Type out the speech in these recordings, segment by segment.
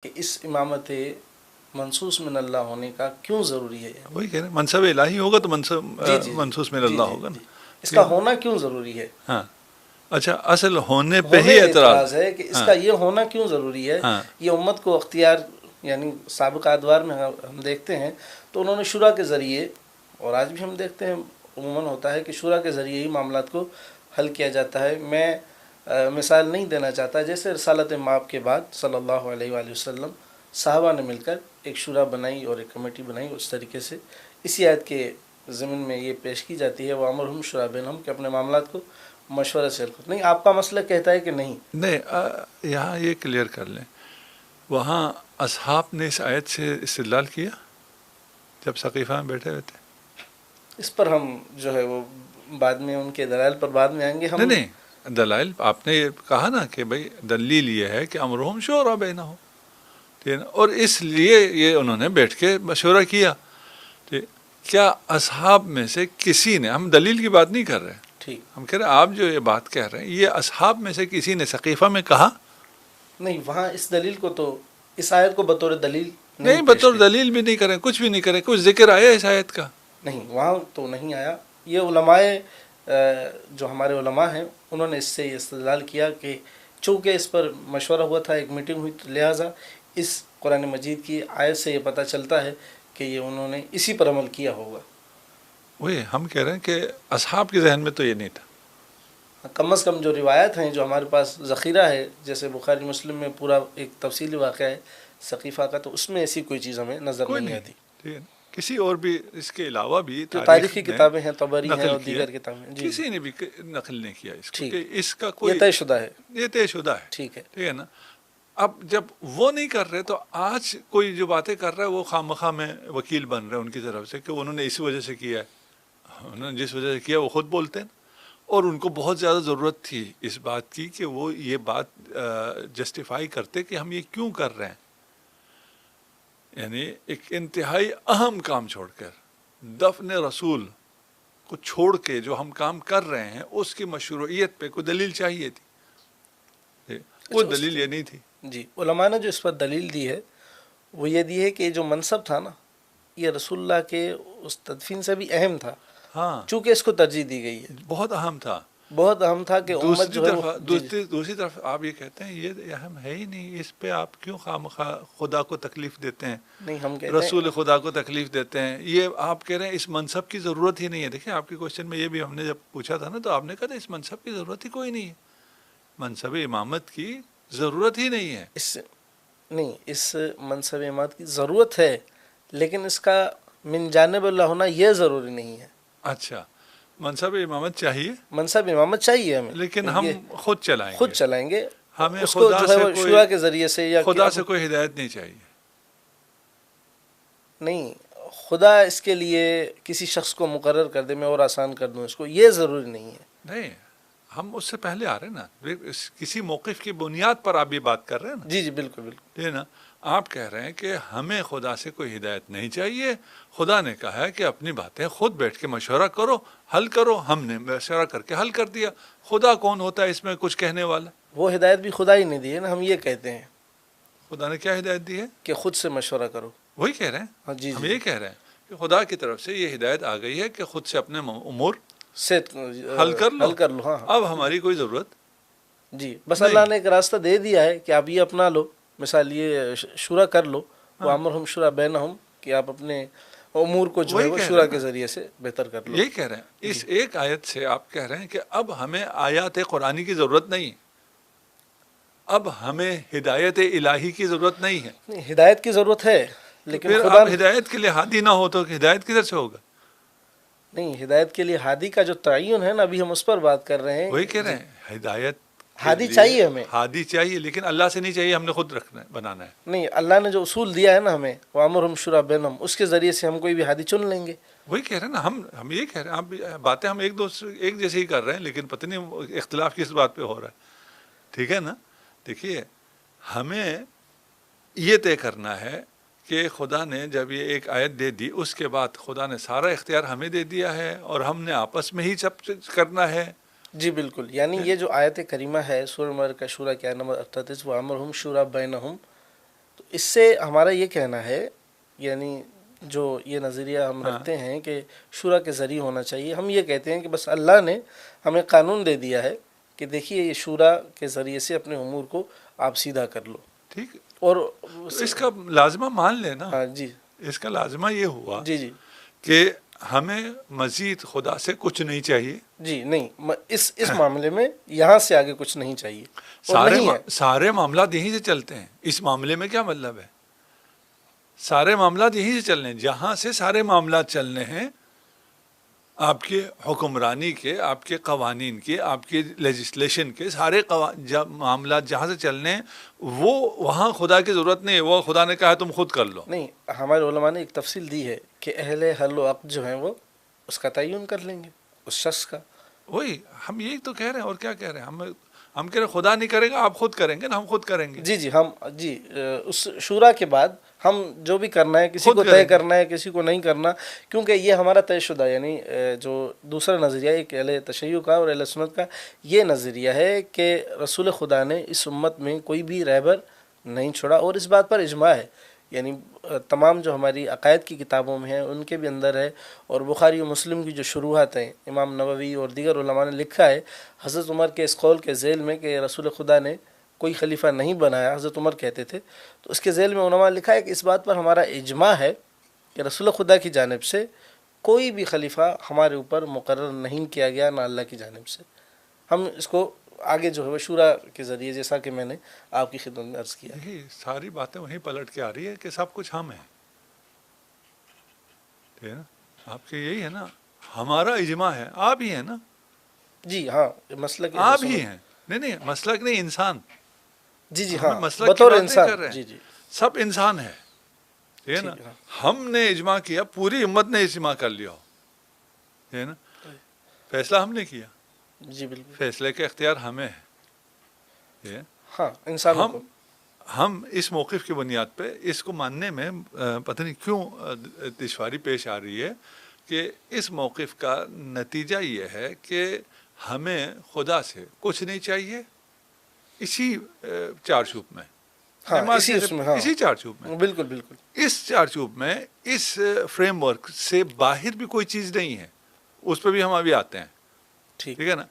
کہ اس امامت منصوص من اللہ ہونے کا کیوں ضروری ہے؟ وہی کہہ رہے ہیں منصب الہی ہوگا تو منصب جی جی منصوص من جی اللہ جی ہوگا جی نا. اس کا ہونا کیوں ضروری ہے؟ ہاں اچھا اصل ہونے پہ ہونے ہی پہ اعتراض اعتراض ہے کہ اس ہاں کا یہ ہونا کیوں ضروری ہے. ہاں یہ امت کو اختیار یعنی سابقہ ادوار میں ہم دیکھتے ہیں تو انہوں نے شورا کے ذریعے، اور آج بھی ہم دیکھتے ہیں عموماً ہوتا ہے کہ شورا کے ذریعے ہی معاملات کو حل کیا جاتا ہے. میں مثال نہیں دینا چاہتا، جیسے رسالت مآب کے بعد صلی اللہ علیہ وآلہ وسلم صحابہ نے مل کر ایک شورا بنائی اور ایک کمیٹی بنائی. اس طریقے سے اسی آیت کے ضمن میں یہ پیش کی جاتی ہے وَأَمْرُهُمْ شُورَىٰ بَيْنَهُمْ کہ اپنے معاملات کو مشورہ سے حل کرو. نہیں، آپ کا مسئلہ کہتا ہے کہ نہیں. نہیں یہاں یہ کلیئر کر لیں، وہاں اصحاب نے اس آیت سے استدلال کیا جب ثقیفہ میں بیٹھے ہوئے تھے؟ اس پر ہم جو ہے وہ بعد میں ان کے دلائل پر بعد میں آئیں گے. ہم نہیں دلائل آپ نے یہ کہا نا کہ بھائی دلیل یہ ہے کہ امرہم شورا بینہم، ٹھیک ہے نا، اور اس لیے یہ انہوں نے بیٹھ کے مشورہ کیا. کیا اصحاب میں سے کسی نے، ہم دلیل کی بات نہیں کر رہے، ٹھیک ہم کہہ رہے ہیں آپ جو یہ بات کہہ رہے ہیں یہ اصحاب میں سے کسی نے ثقیفہ میں کہا؟ نہیں، وہاں اس دلیل کو تو اس آیت کو بطور دلیل نہیں پیش بطور کیا. دلیل بھی نہیں کریں، کچھ بھی نہیں کریں، کچھ ذکر آیا اس آیت کا؟ نہیں، وہاں تو نہیں آیا. یہ علماء جو ہمارے علماء ہیں انہوں نے اس سے یہ استدلال کیا کہ چونکہ اس پر مشورہ ہوا تھا، ایک میٹنگ ہوئی، تو لہٰذا اس قرآن مجید کی آیت سے یہ پتہ چلتا ہے کہ یہ انہوں نے اسی پر عمل کیا ہوگا. وہی ہم کہہ رہے ہیں کہ اصحاب کے ذہن میں تو یہ نہیں تھا. کم از کم جو روایت ہیں جو ہمارے پاس ذخیرہ ہے، جیسے بخاری مسلم میں پورا ایک تفصیلی واقعہ ہے ثقیفہ کا، تو اس میں ایسی کوئی چیز ہمیں نظر کوئی نہیں نہیں، آتی. ٹھیک ہے نا؟ کسی اور بھی اس کے علاوہ بھی جو تاریخ تاریخی نے کتابیں ہیں، طبری ہیں نقل اور کیا، دیگر کتابیں. جی کسی نے بھی نقل نہیں کیا اس کو ٹھیک، کہ اس کا یہ کوئی طے شدہ ہے. یہ طے شدہ ہے، ٹھیک ہے. ٹھیک ہے نا. اب جب وہ نہیں کر رہے تو آج کوئی جو باتیں کر رہا ہے وہ خواہ مخواہ میں وکیل بن رہے ہیں ان کی طرف سے کہ انہوں نے اس وجہ سے کیا ہے. انہوں نے جس وجہ سے کیا وہ خود بولتے ہیں، اور ان کو بہت زیادہ ضرورت تھی اس بات کی کہ وہ یہ بات جسٹیفائی کرتے کہ ہم یہ کیوں کر رہے ہیں. یعنی ایک انتہائی اہم کام چھوڑ کر، دفن رسول کو چھوڑ کے جو ہم کام کر رہے ہیں اس کی مشروعیت پہ کوئی دلیل چاہیے تھی. وہ دلیل یہ نہیں تھی. جی، علماء نے جو اس پر دلیل دی ہے وہ یہ دی ہے کہ جو منصب تھا نا، یہ رسول اللہ کے اس تدفین سے بھی اہم تھا، ہاں چونکہ اس کو ترجیح دی گئی ہے. بہت اہم تھا. بہت اہم تھا کہ امت جو ہے وہ دوسری طرف آپ یہ کہتے ہیں یہ اہم ہے ہی نہیں، اس پہ آپ کیوں خواہ خدا کو تکلیف دیتے ہیں، نہیں، ہم کہتے ہیں رسول خدا کو تکلیف دیتے ہیں. یہ آپ کہہ رہے ہیں اس منصب کی ضرورت ہی نہیں ہے. دیکھیں آپ کے کوشچن میں یہ بھی ہم نے جب پوچھا تھا نا تو آپ نے کہا تھا اس منصب کی ضرورت ہی کوئی نہیں ہے، منصب امامت کی ضرورت ہی نہیں ہے. اس منصب امامت کی ضرورت ہے، لیکن اس کا من جانب اللہ ہونا یہ ضروری نہیں ہے. اچھا منصب امامت چاہیے، منصب امامت چاہیے ہمیں، لیکن ہم خود چلائیں گے. ہمیں اس کو خدا جو ہے سے وہ شورا کے ذریعے سے یا خدا سے کوئی ہدایت نہیں چاہیے. نہیں، خدا اس کے لیے کسی شخص کو مقرر کر دے، میں اور آسان کر دوں اس کو، یہ ضروری نہیں ہے. نہیں، ہم اس سے پہلے آ رہے ہیں نا، کسی موقف کی بنیاد پر آپ یہ بات کر رہے ہیں نا. جی جی بالکل بالکل. ٹھیک ہے نا. آپ کہہ رہے ہیں کہ ہمیں خدا سے کوئی ہدایت نہیں چاہیے، خدا نے کہا ہے کہ اپنی باتیں خود بیٹھ کے مشورہ کرو، حل کرو. ہم نے مشورہ کر کے حل کر دیا. خدا کون ہوتا ہے اس میں کچھ کہنے والا؟ وہ ہدایت بھی خدا ہی نے دی ہے نا. ہم یہ کہتے ہیں خدا نے کیا ہدایت دی ہے کہ خود سے مشورہ کرو. وہی کہہ رہے ہیں. ہاں جی ہم جی یہ کہہ رہے ہیں کہ خدا کی طرف سے یہ ہدایت آ گئی ہے کہ خود سے اپنے امور سے حل کر لو. ہاں. اب ہماری کوئی ضرورت جی، بس اللہ نے ایک راستہ دے دیا ہے کہ آپ یہ اپنا لو. مثال یہ شورا کر لو، وہ امرہم شورا بینہم، کہ آپ اپنے امور کو جو ہے وہ شورا کے ذریعے سے بہتر کر لو. یہی کہہ رہے ہیں. اس ایک آیت سے آپ کہہ رہے ہیں کہ اب ہمیں آیات قرآنی کی ضرورت نہیں، اب ہمیں ہدایت الہی کی ضرورت نہیں ہے. نہیں، ہدایت کی ضرورت ہے، لیکن پھر خدا اب ہدایت کے لیے ہادی نہ ہو تو ہدایت کدھر سے ہوگا؟ نہیں، ہدایت کے لیے ہادی کا جو تعین ہے نا، ابھی ہم اس پر بات کر رہے ہیں. وہی کہہ رہے ہیں ہدایت ہادی چاہیے ہمیں، ہادی چاہیے، لیکن اللہ سے نہیں چاہیے، ہم نے خود رکھنا ہے، بنانا ہے. نہیں، اللہ نے جو اصول دیا ہے نا ہمیں، وَأَمْرُهُمْ شُورَىٰ بَيْنَهُمْ، اس کے ذریعے سے ہم کوئی بھی ہادی چن لیں گے. وہی کہہ رہے ہیں نا. ہم یہ کہہ رہے ہیں، آپ باتیں ہم ایک جیسے ہی کر رہے ہیں، لیکن پتہ نہیں اختلاف کس بات پہ ہو رہا ہے. ٹھیک ہے نا. دیکھیے ہمیں یہ طے کرنا ہے کہ خدا نے جب یہ ایک آیت دے دی اس کے بعد خدا نے سارا اختیار ہمیں دے دیا ہے اور ہم نے آپس میں ہی سب کرنا ہے. جی بالکل. یعنی یہ جو آیت کریمہ ہے سورہ نمبر کا شورا کی آیت نمبر 38، وَأَمْرُهُمْ شُورَىٰ بَيْنَهُمْ، تو اس سے ہمارا یہ کہنا ہے، یعنی جو یہ نظریہ ہم رکھتے ہیں کہ شورا کے ذریعے ہونا چاہیے، ہم یہ کہتے ہیں کہ بس اللہ نے ہمیں قانون دے دیا ہے کہ دیکھیے یہ شورا کے ذریعے سے اپنے امور کو آپ سیدھا کر لو. ٹھیک، اور اس کا لازمہ مان لینا. ہاں جی اس کا لازمہ یہ ہوا جی جی کہ ہمیں مزید خدا سے کچھ نہیں چاہیے. جی نہیں، اس معاملے میں یہاں سے آگے کچھ نہیں چاہیے. اور نہیں ہے، سارے معاملات یہیں سے چلتے ہیں. اس معاملے میں کیا مطلب ہے؟ سارے معاملات یہیں سے چلنے ہیں. جہاں سے سارے معاملات چلنے ہیں، آپ کے حکمرانی کے، آپ کے قوانین کے، آپ کے لیجسلیشن کے سارے معاملات جہاں سے چلنے ہیں، وہ وہاں خدا کی ضرورت نہیں ہے. وہ خدا نے کہا تم خود کر لو. نہیں، ہمارے علماء نے ایک تفصیل دی ہے کہ اہل حل و عقد جو ہیں وہ اس کا تعین کر لیں گے، اس شخص کا. وہی ہم یہی تو کہہ رہے ہیں. اور کیا کہہ رہے ہیں؟ ہم کہہ رہے ہیں خدا نہیں کرے گا، آپ خود کریں گے نا. ہم خود کریں گے. جی جی ہم جی اس شورا کے بعد ہم جو بھی کرنا ہے، کسی کو طے کرنا ہے، کسی کو نہیں کرنا، کیونکہ یہ ہمارا طے شدہ، یعنی جو دوسرا نظریہ ایک اہل تشیع کا اور اہل سنت کا یہ نظریہ ہے کہ رسول خدا نے اس امت میں کوئی بھی رہبر نہیں چھوڑا. اور اس بات پر اجماع ہے، یعنی تمام جو ہماری عقائد کی کتابوں میں ہیں ان کے بھی اندر ہے. اور بخاری و مسلم کی جو شروحات ہیں، امام نووی اور دیگر علماء نے لکھا ہے حضرت عمر کے اس قول کے ذیل میں کہ رسول خدا نے کوئی خلیفہ نہیں بنایا، حضرت عمر کہتے تھے. تو اس کے ذیل میں علماء نے لکھا ہے کہ اس بات پر ہمارا اجماع ہے کہ رسول خدا کی جانب سے کوئی بھی خلیفہ ہمارے اوپر مقرر نہیں کیا گیا، نہ اللہ کی جانب سے. ہم اس کو آگے جو ہے وہ شورا کے ذریعے، جیسا کہ میں نے آپ کی خدمت میں عرض کیا. یہی ساری باتیں وہیں پلٹ کے آ رہی ہے کہ سب کچھ ہم ہیں. ٹھیک ہے نا؟ آپ کے یہی ہے نا، ہمارا اجماع ہے. آپ ہی ہیں نا. جی ہاں، مسلک آپ ہی ہیں. نہیں مسلک نہیں، انسان. جی جی ہاں، مسلک بطور کی بات نہیں انسان. کر رہے ہیں. جی جی سب انسان ہے. ٹھیک ہے نا؟ ہم نے اجماع کیا، پوری امت نے اجماع کر لیا ہو. ٹھیک ہے نا؟ فیصلہ ہم نے کیا. جی بالکل. فیصلے کا اختیار ہمیں ہے. ٹھیک ہے؟ ہاں انسانوں کو. ہم اس موقف کی بنیاد پہ اس کو ماننے میں پتہ نہیں کیوں دشواری پیش آ رہی ہے کہ اس موقف کا نتیجہ یہ ہے کہ ہمیں خدا سے کچھ نہیں چاہیے. اسی چارچوب میں، اسی چارچوب میں، بالکل بالکل اس چارچوب میں، اس فریم ورک سے باہر بھی کوئی چیز نہیں ہے. اس پہ بھی ہم ابھی آتے ہیں. ٹھیک ہے نا؟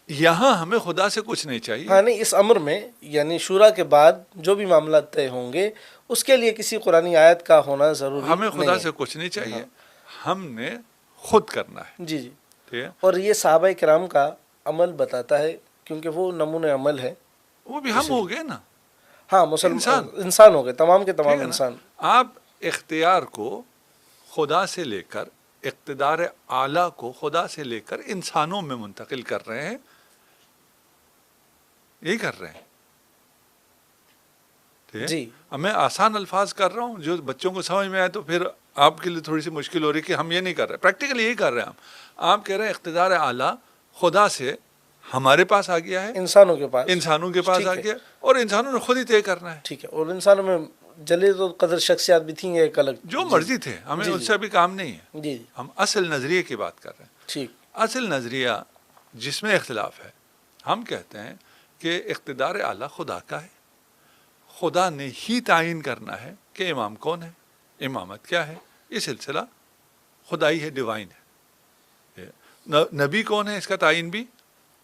یہاں ہمیں خدا سے کچھ نہیں چاہیے. ہاں نہیں، اس امر میں یعنی شورا کے بعد جو بھی معاملات طے ہوں گے اس کے لیے کسی قرآنی آیت کا ہونا ضروری نہیں ہے. ہمیں خدا سے کچھ نہیں چاہیے. ہم نے خود کرنا ہے. جی جی. ٹھیک ہے؟ اور یہ صحابہ کرام کا عمل بتاتا ہے، کیونکہ وہ نمونہ عمل ہے. وہ بھی ہم ہو گئے نا. ہاں، انسان ہو گئے، تمام کے تمام انسان. آپ اختیار کو خدا سے لے کر، اقتدار اعلیٰ کو خدا سے لے کر انسانوں میں منتقل کر رہے ہیں. یہی کر رہے ہیں. جی. اب میں آسان الفاظ کر رہا ہوں جو بچوں کو سمجھ میں آئے، تو پھر آپ کے لیے تھوڑی سی مشکل ہو رہی کہ ہم یہ نہیں کر رہے. پریکٹیکلی یہی کر رہے ہیں ہم. آپ کہہ رہے ہیں اقتدار اعلیٰ خدا سے ہمارے پاس آ گیا ہے، انسانوں کے پاس آ گیا، اور انسانوں نے خود ہی طے کرنا ہے. ٹھیک ہے. اور انسانوں میں جلیل قدر شخصیات بھی تھیں، ایک الگ جو مرضی تھے، ہمیں اس سے بھی کام نہیں ہے. جی. ہم اصل نظریے کی بات کر رہے ہیں. ٹھیک. اصل نظریہ جس میں اختلاف ہے، ہم کہتے ہیں کہ اقتدار اعلیٰ خدا کا ہے. خدا نے ہی تعین کرنا ہے کہ امام کون ہے، امامت کیا ہے. یہ سلسلہ خدائی ہے، ڈیوائن ہے. نبی کون ہے، اس کا تعین بھی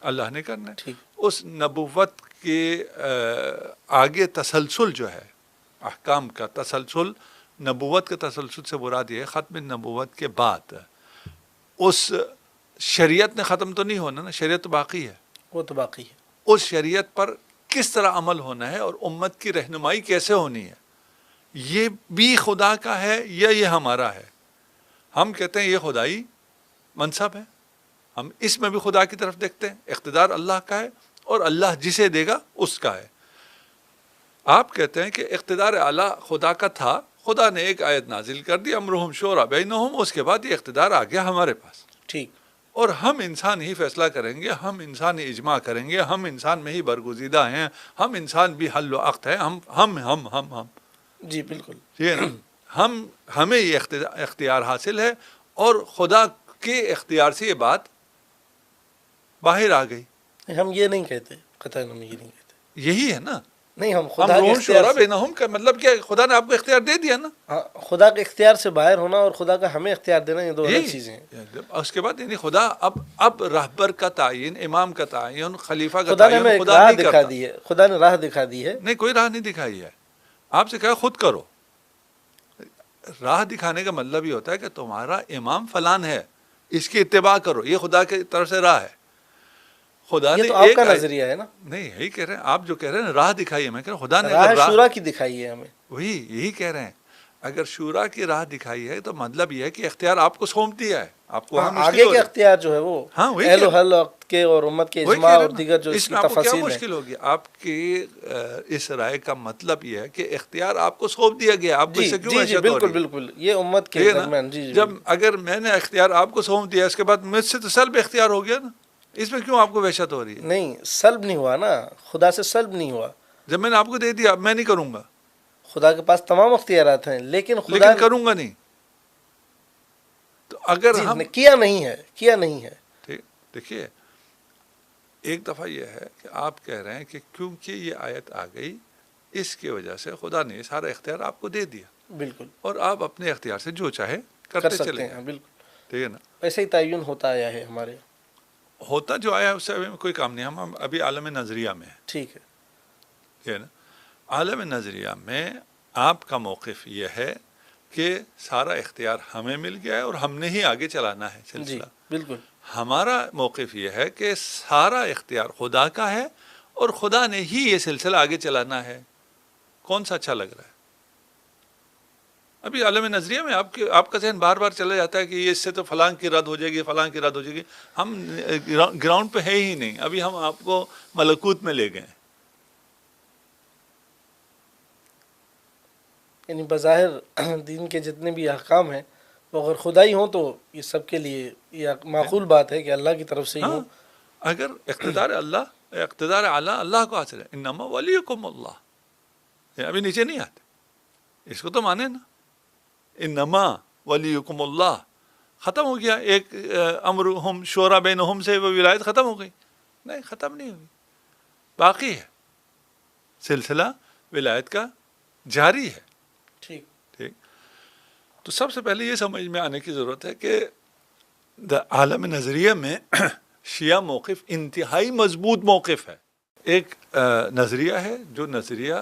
اللہ نے کرنا ہے. اس نبوت کے آگے تسلسل جو ہے، احکام کا تسلسل، نبوت کے تسلسل سے مراد یہ ہے ختم نبوت کے بعد اس شریعت نے ختم تو نہیں ہونا نا، شریعت تو باقی ہے. وہ تو باقی ہے. اس شریعت پر کس طرح عمل ہونا ہے اور امت کی رہنمائی کیسے ہونی ہے، یہ بھی خدا کا ہے یا یہ ہمارا ہے. ہم کہتے ہیں یہ خدائی منصب ہے. ہم اس میں بھی خدا کی طرف دیکھتے ہیں. اقتدار اللہ کا ہے اور اللہ جسے دے گا اس کا ہے. آپ کہتے ہیں کہ اقتدار اعلیٰ خدا کا تھا، خدا نے ایک آیت نازل کر دی، امرہم شورا بینہم، اس کے بعد یہ اقتدار آ گیا ہمارے پاس. ٹھیک. اور ہم انسان ہی فیصلہ کریں گے، ہم انسان ہی اجماع کریں گے، ہم انسان میں ہی برگزیدہ ہیں، ہم انسان بھی حل و عقد ہیں. ہم جی بالکل. یہ نا، ہمیں یہ اختیار حاصل ہے، اور خدا کے اختیار سے یہ بات باہر آ گئی. ہم یہ نہیں کہتے، قطعاً ہم یہ نہیں کہتے. یہی ہے نا. نہیں، ہم خدا کے امرهم اختیار شورا سے، بینہم کا مطلب کیا ہے؟ خدا نے آپ کو اختیار دے دیا نا. ہاں، خدا کے اختیار سے باہر ہونا اور خدا کا ہمیں اختیار دینا، یہ دو الگ یہی چیزیں ہیں. اس کے بعد یعنی خدا اب رہبر کا تعین، امام کا تعین، خلیفہ کا خدا نے تعین ہمیں ایک خدا راہ نہیں دکھا کرتا. دی ہے، خدا نے راہ دکھا دی ہے. نہیں، کوئی راہ نہیں دکھائی ہے. آپ سے کہا خود کرو. راہ دکھانے کا مطلب یہ ہوتا ہے کہ تمہارا امام فلان ہے، اس کی اتباع کرو، یہ خدا کی طرف سے راہ ہے. خدا یہ نے تو آپ ایک کا نظریہ ہے نا، نہیں یہی کہہ رہے ہیں آپ جو کہہ رہے ہیں راہ دکھائی ہے. میں کہہ رہا ہوں خدا نے راہ اگر راہ، شورا کی دکھائی ہے ہمیں. وہی یہی کہہ رہے ہیں اگر شورا کی راہ دکھائی ہے تو مطلب یہ ہے کہ اختیار آپ کو سونپ دیا ہے. آپ کو ہاں، وہاں مشکل آگے ہو کے رہی ہے. اختیار جو ہے وہ ہاں وہی اہل کہہ و رہے ہیں، حل وقت کے اور امت کے وہی اجماع کہہ رہے اور ہیں نا. دیگر جو اس اس کی میں آپ کو کیا تفاصیل ہے. مشکل ہوگی؟ آپ کی اس رائے کا مطلب یہ ہے کہ اختیار آپ کو سونپ دیا گیا، آپ کو جی اس سے کیوں جی جی، وحشت ہو بالکل رہی ہے؟ بالکل، یہ امت کے ٹھیک ہے نا. درمیان. جی جی جب بالکل. اگر میں نے اختیار آپ کو سونپ دیا، اس کے بعد مجھ سے تو سلب اختیار ہو گیا نا. اس میں کیوں آپ کو وحشت ہو رہی ہے؟ نہیں، سلب نہیں ہوا نا، خدا سے سلب نہیں ہوا. جب میں نے آپ کو دے دیا اب میں نہیں کروں گا، خدا کے پاس تمام اختیارات ہیں، لیکن خدا لیکن کروں گا نہیں. تو اگر جی ہم کیا نہیں ہے، کیا نہیں ہے. ٹھیک، دیکھیے ایک دفعہ یہ ہے کہ آپ کہہ رہے ہیں کہ کیونکہ یہ آیت آ گئی اس کی وجہ سے خدا نے سارا اختیار آپ کو دے دیا بالکل اور آپ اپنے اختیار سے جو چاہے کر کرتے سکتے چلے ہیں. جائیں. بالکل ٹھیک ہے نا. ایسے ہی تعین ہوتا آیا ہے ہمارے. ہوتا جو آیا اس سے کوئی کام نہیں. ہم ابھی عالم نظریہ میں ہیں. ٹھیک ہے. ٹھیک ہے نا. عالم نظریہ میں آپ کا موقف یہ ہے کہ سارا اختیار ہمیں مل گیا ہے اور ہم نے ہی آگے چلانا ہے جی سلسلہ. بالکل. ہمارا موقف یہ ہے کہ سارا اختیار خدا کا ہے اور خدا نے ہی یہ سلسلہ آگے چلانا ہے. کون سا اچھا لگ رہا ہے؟ ابھی عالم نظریہ میں آپ کا ذہن بار بار چلا جاتا ہے کہ یہ اس سے تو فلاں کی رد ہو جائے گی، فلاں کی رد ہو جائے گی. ہم گراؤنڈ پہ ہے ہی نہیں. ابھی ہم آپ کو ملکوت میں لے گئے. یعنی بظاہر دین کے جتنے بھی احکام ہیں وہ اگر خدا ہی ہوں تو یہ سب کے لیے یہ معقول بات ہے کہ اللہ کی طرف سے ہی ہاں، ہوں. اگر اقتدار اعلیٰ اللہ کو حاصل ہے. انما ولیکم اللہ. یہ ابھی نیچے نہیں آتے، اس کو تو مانے نا. انما ولیکم اللہ ختم ہو گیا. ایک امرہم شورا بینہم سے وہ ولایت ختم ہو گئی؟ نہیں، ختم نہیں ہوئی، باقی ہے. سلسلہ ولایت کا جاری ہے. ٹھیک. ٹھیک. تو سب سے پہلے یہ سمجھ میں آنے کی ضرورت ہے کہ عالم نظریہ میں شیعہ موقف انتہائی مضبوط موقف ہے. ایک نظریہ ہے جو نظریہ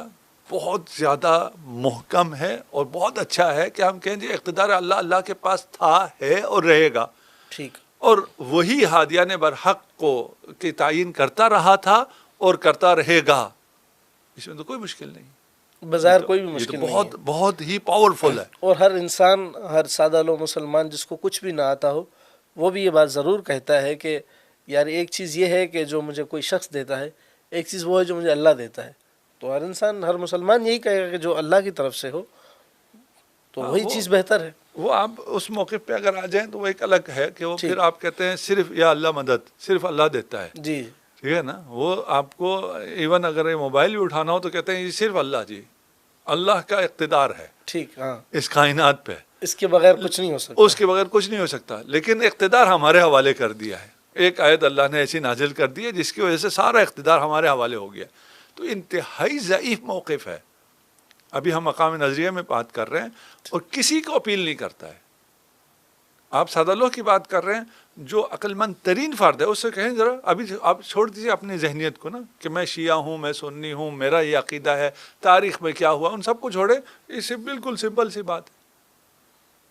بہت زیادہ محکم ہے اور بہت اچھا ہے کہ ہم کہیں جی اقتدار اللہ کے پاس تھا، ہے اور رہے گا. ٹھیک. اور وہی ہادیان برحق کو کی تعین کرتا رہا تھا اور کرتا رہے گا. اس میں تو کوئی مشکل نہیں. بظاہر کوئی بھی یہ تو مشکل نہیں بہت ہے. بہت ہی پاورفل ہے. اور ہر انسان، ہر سادہ لو مسلمان جس کو کچھ بھی نہ آتا ہو، وہ بھی یہ بات ضرور کہتا ہے کہ یار ایک چیز یہ ہے کہ جو مجھے کوئی شخص دیتا ہے، ایک چیز وہ ہے جو مجھے اللہ دیتا ہے. تو ہر انسان، ہر مسلمان یہی کہے گا کہ جو اللہ کی طرف سے ہو تو وہی چیز بہتر ہے. وہ آپ اس موقف پہ اگر آ جائیں تو وہ ایک الگ ہے کہ وہ ٹھیک. پھر آپ کہتے ہیں صرف یا اللہ مدد، صرف اللہ دیتا ہے. جی ٹھیک ہے نا. وہ آپ کو ایون اگر یہ موبائل بھی اٹھانا ہو تو کہتے ہیں یہ صرف اللہ، جی اللہ کا اقتدار ہے ٹھیک. ہاں، اس کائنات پہ، اس کے بغیر کچھ نہیں ہو سکتا. اس کے بغیر کچھ نہیں ہو سکتا. لیکن اقتدار ہمارے حوالے کر دیا ہے. ایک آیت اللہ نے ایسی نازل کر دی ہے جس کی وجہ سے سارا اقتدار ہمارے حوالے ہو گیا. تو انتہائی ضعیف موقف ہے. ابھی ہم مقام نظریہ میں بات کر رہے ہیں اور کسی کو اپیل نہیں کرتا ہے. آپ سادہ لوگ کی بات کر رہے ہیں. جو عقل مند ترین فرد ہے اس سے کہیں ذرا ابھی آپ چھوڑ دیجیے اپنی ذہنیت کو نا کہ میں شیعہ ہوں، میں سنی ہوں، میرا یہ عقیدہ ہے، تاریخ میں کیا ہوا، ان سب کو چھوڑے. اس سے بالکل سمپل سی بات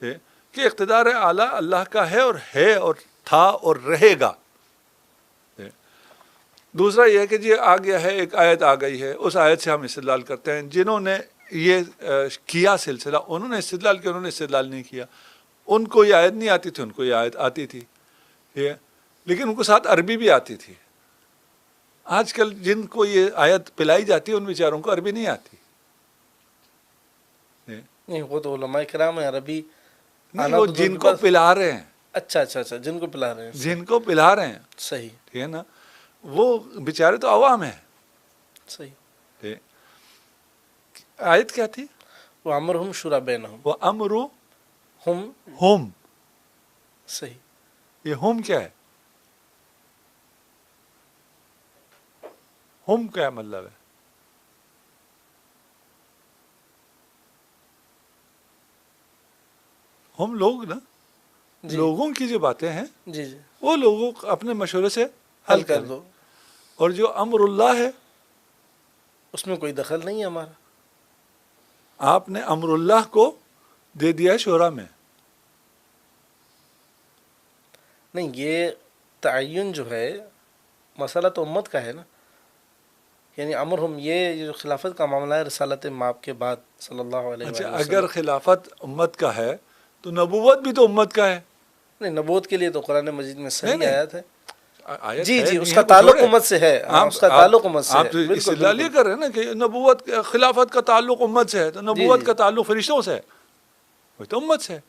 ہے کہ اقتدار اعلیٰ اللہ کا ہے اور تھا اور رہے گا. دوسرا یہ ہے کہ جی آ گیا ہے، ایک آیت آ گئی ہے، اس آیت سے ہم استدلال کرتے ہیں. جنہوں نے یہ کیا سلسلہ انہوں نے استدلال کیا، انہوں نے استدلال نہیں کیا. ان کو یہ آیت نہیں آتی تھی، ان کو یہ آیت آتی تھی. لیکن ان کو ساتھ عربی بھی آتی تھی. آج کل جن کو یہ آیت پلائی جاتی ہے ان بیچاروں کو عربی نہیں آتی. نہیں، وہ تو علماء کرام ہیں. عربی نہیں، آنا وہ تو دور جن کی کو بات. پلا رہے ہیں، اچھا اچھا اچھا، جن کو پلا رہے ہیں. جن کو پلا رہے ہیں، صحیح. ٹھیک ہے نا. وہ بیچارے تو عوام ہیں. صحیح. آیت کیا تھی؟ وَأَمْرُهُمْ شُورَى بَيْنَهُمْ وَأَمْرُهُمْ. ہم. صحیح. یہ ہم کیا ہے؟ ہم کیا مطلب ہے؟ ہم لوگ نا جی لوگوں کی جو باتیں ہیں جی جی وہ لوگوں کو اپنے مشورے سے حل کر کریں، دو، اور جو امر اللہ ہے اس میں کوئی دخل نہیں ہے ہمارا. آپ نے امر اللہ کو دے دیا ہے شورا میں. نہیں، یہ تعین جو ہے مسئلہ تو امت کا ہے نا. یعنی امر ہم یہ جو خلافت کا معاملہ ہے رسالت مآب کے بعد صلی اللہ علیہ اچھا، وآلہ اگر وسلم. خلافت امت کا ہے تو نبوت بھی تو امت کا ہے. نہیں، نبوت کے لیے تو قرآن مجید میں نہیں صحیح آیات ہے. آیت جی ہے جی، نہیں اس ہے کا وہ تعلق چھوڑے. امت سے ہے. ہاں، اس کا آپ تعلق امت سے آپ ہے. تو بالکل استدلال یہ بالکل. کر رہے ہیں نا کہ نبوت خلافت کا تعلق امت سے ہے، تو نبوت جی. کا تعلق فرشتوں سے ہے، وہی تو امت سے ہے.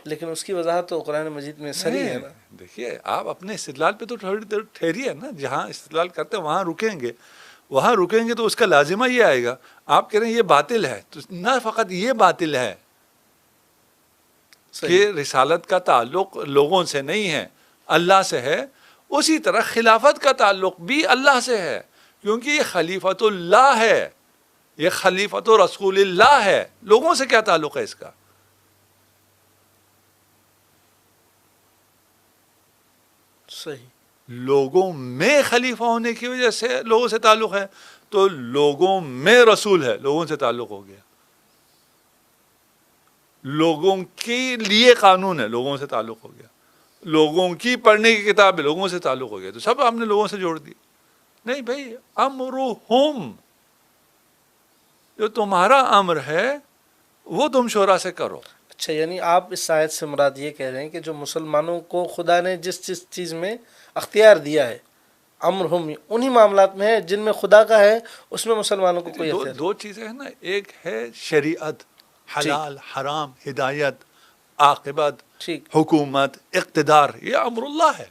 لیکن اس کی وضاحت تو قرآن مجید میں صریح ہے نہیں نا. دیکھیے، آپ اپنے استدلال پہ تو تھوڑی دیر ٹھہریے نا. جہاں استدلال کرتے ہیں وہاں رکیں گے تو اس کا لازمہ یہ آئے گا. آپ کہہ رہے ہیں یہ باطل ہے، تو نہ فقط یہ باطل ہے کہ صحیح. رسالت کا تعلق لوگوں سے نہیں ہے، اللہ سے ہے، اسی طرح خلافت کا تعلق بھی اللہ سے ہے، کیونکہ یہ خلیفۃ اللہ ہے، یہ خلیفۃ رسول اللہ ہے. لوگوں سے کیا تعلق ہے اس کا؟ صحیح. لوگوں میں خلیفہ ہونے کی وجہ سے لوگوں سے تعلق ہے، تو لوگوں میں رسول ہے، لوگوں سے تعلق ہو گیا. لوگوں کے لیے قانون ہے، لوگوں سے تعلق ہو گیا. لوگوں کی پڑھنے کی کتاب ہے، لوگوں سے تعلق ہو گیا. تو سب ہم نے لوگوں سے جوڑ دی. نہیں بھائی، امرہم، جو تمہارا امر ہے وہ تم شورا سے کرو. اچھا، یعنی آپ اس آیت سے مراد یہ کہہ رہے ہیں کہ جو مسلمانوں کو خدا نے جس چیز میں اختیار دیا ہے، امر ہم انہی معاملات میں ہے جن میں خدا کا ہے، اس میں مسلمانوں کو کوئی اختیار. دو چیزیں ہیں نا، ایک ہے شریعت، ٹھیک حلال حرام، ہدایت، عاقبت، ٹھیک. حکومت، اقتدار، یہ امر اللہ ہے.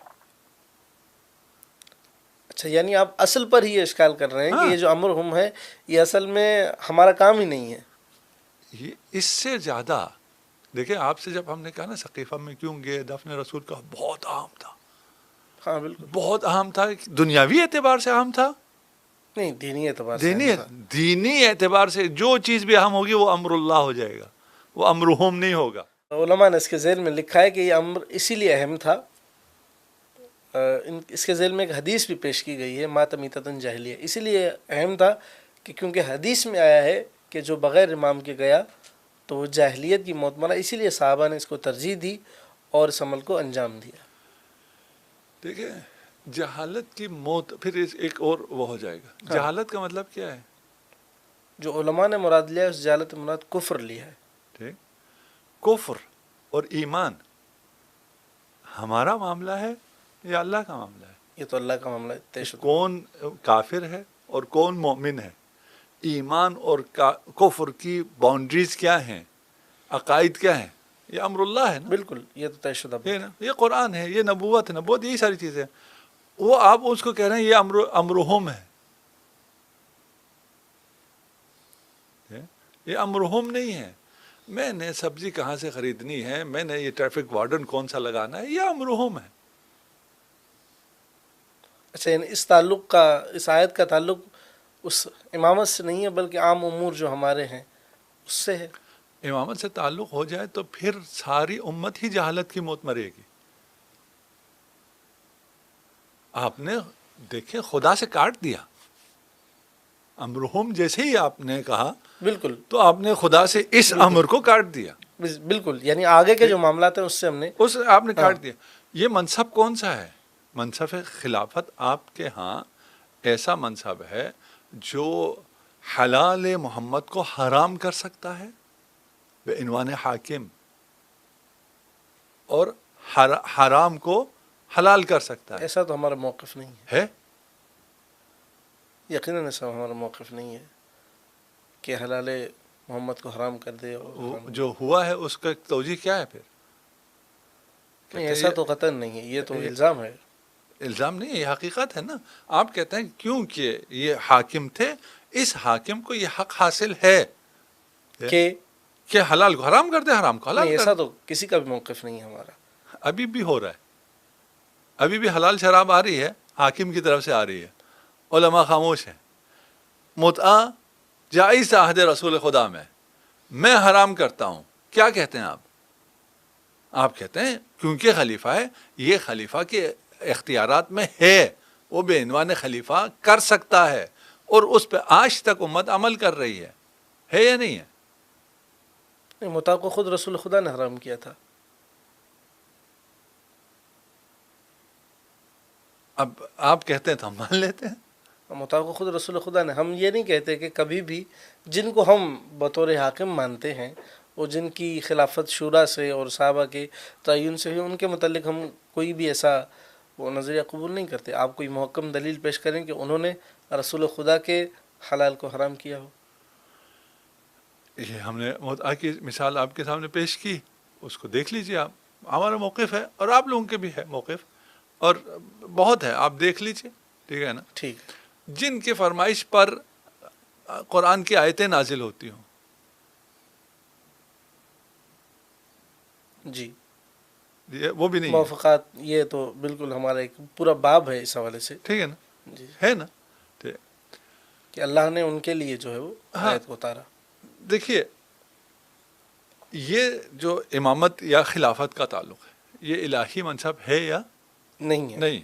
اچھا، یعنی آپ اصل پر ہی یہ اشکال کر رہے ہیں کہ ہاں، یہ جو امر ہم ہے یہ اصل میں ہمارا کام ہی نہیں ہے. یہ اس سے زیادہ دیکھیں، آپ سے جب ہم نے کہا نا ثقیفہ میں کیوں گئے، دفن رسول کا بہت اہم تھا، ہاں بالکل. بہت اہم تھا. دنیاوی اعتبار سے اہم تھا، نہیں، دینی اعتبار سے اہم تھا. دینی اعتبار سے جو چیز بھی اہم ہوگی وہ امر اللہ ہو جائے گا، وہ امرہم نہیں ہوگا. علماء نے اس کے ذیل میں لکھا ہے کہ یہ امر اسی لیے اہم تھا. اس کے ذیل میں ایک حدیث بھی پیش کی گئی ہے، مات میتۃ جاہلیہ. اسی لیے اہم تھا کہ کیونکہ حدیث میں آیا ہے کہ جو بغیر امام کے گیا تو وہ جاہلیت کی موت مرا. اسی لیے صحابہ نے اس کو ترجیح دی اور اس عمل کو انجام دیا. دیکھیں، جہالت کی موت، پھر ایک اور وہ ہو جائے گا. ہاں. جہالت کا مطلب کیا ہے؟ جو علماء نے مراد لیا ہے اس جہالت مراد کفر لیا ہے. ٹھیک، کفر اور ایمان ہمارا معاملہ ہے یا اللہ کا معاملہ ہے؟ یہ تو اللہ کا معاملہ ہے. طے شدہ. کون کافر ہے اور کون مومن ہے؟ ایمان اور کفر کی باؤنڈریز کیا ہیں، عقائد کیا ہیں؟ یہ امر اللہ ہے نا. بالکل، یہ تو طے شدہ یہ بات. نا، یہ قرآن ہے، یہ نبوت ہے. نبوت یہی ساری چیزیں. وہ آپ اس کو کہہ رہے ہیں یہ امرہم ہے. یہ امرہم نہیں ہے. میں نے سبزی کہاں سے خریدنی ہے، میں نے یہ ٹریفک وارڈن کون سا لگانا ہے، یہ امرہم ہے. اچھا، یعنی اس تعلق کا، اس آیت کا تعلق اس امامت سے نہیں ہے بلکہ عام امور جو ہمارے ہیں اس سے ہے. امامت سے تعلق ہو جائے تو پھر ساری امت ہی جہالت کی موت مرے گی. آپ نے دیکھیں خدا سے کاٹ دیا. امرہم جیسے ہی آپ نے کہا بالکل تو آپ نے خدا سے اس امر کو کاٹ دیا. بالکل، یعنی آگے کے جو معاملات ہیں اس سے ہم نے اس آپ نے کاٹ دیا. یہ منصب کون سا ہے؟ منصب خلافت آپ کے ہاں ایسا منصب ہے جو حلال محمد کو حرام کر سکتا ہے بعنوان حاکم، اور حرام کو حلال کر سکتا ہے. ایسا تو ہمارا موقف نہیں ہے. ہے یقیناً ایسا ہمارا موقف نہیں ہے کہ حلال محمد کو حرام کر دے. اور جو ہوا ہے اس کا توجیہ کیا ہے پھر؟ نہیں، ایسا تو قطعاً نہیں ہے. یہ تو الزام ہے. الزام نہیں ہے، یہ حقیقت ہے نا. آپ کہتے ہیں کیونکہ یہ حاکم تھے، اس حاکم کو یہ حق حاصل ہے کہ حلال کو حرام کر دے، حرام کو حلال نہیں، کر ایسا دے. تو کسی کا بھی موقف نہیں ہے ہمارا. ابھی بھی ہو رہا ہے، ابھی بھی حلال شراب آ رہی ہے، حاکم کی طرف سے آ رہی ہے، علماء خاموش ہیں. متعہ جائز عہد رسول خدا میں، میں حرام کرتا ہوں، کیا کہتے ہیں آپ کہتے ہیں کیونکہ خلیفہ ہے، یہ خلیفہ کے اختیارات میں ہے، وہ بے عنوان خلیفہ کر سکتا ہے، اور اس پہ آج تک امت عمل کر رہی ہے یا نہیں ہے؟ متع کو خود رسول خدا نے حرام کیا تھا. اب آپ کہتے ہیں تو ہم مان لیتے ہیں. متع کو خود رسول خدا نے. ہم یہ نہیں کہتے کہ کبھی بھی جن کو ہم بطور حاکم مانتے ہیں اور جن کی خلافت شورا سے اور صحابہ کے تعین سے ہوئی، ان کے متعلق ہم کوئی بھی ایسا وہ نظریہ قبول نہیں کرتے. آپ کوئی محکم دلیل پیش کریں کہ انہوں نے رسول خدا کے حلال کو حرام کیا ہو. یہ ہم نے متع کی مثال آپ کے سامنے پیش کی، اس کو دیکھ لیجئے آپ. ہمارا موقف ہے اور آپ لوگوں کے بھی ہے موقف، اور بہت ہے، آپ دیکھ لیجئے، ٹھیک ہے نا. ٹھیک. جن کی فرمائش پر قرآن کی آیتیں نازل ہوتی ہوں، جی وہ بھی نہیں موافقات، یہ تو بالکل ہمارا ایک پورا باب ہے اس حوالے سے. ٹھیک ہے نا، جی ہے نا. کہ اللہ نے ان کے لیے جو ہے وہ آیت کو اتارا. دیکھیے، یہ جو امامت یا خلافت کا تعلق ہے، یہ الہی منصب ہے یا نہیں ہے. نہیں؟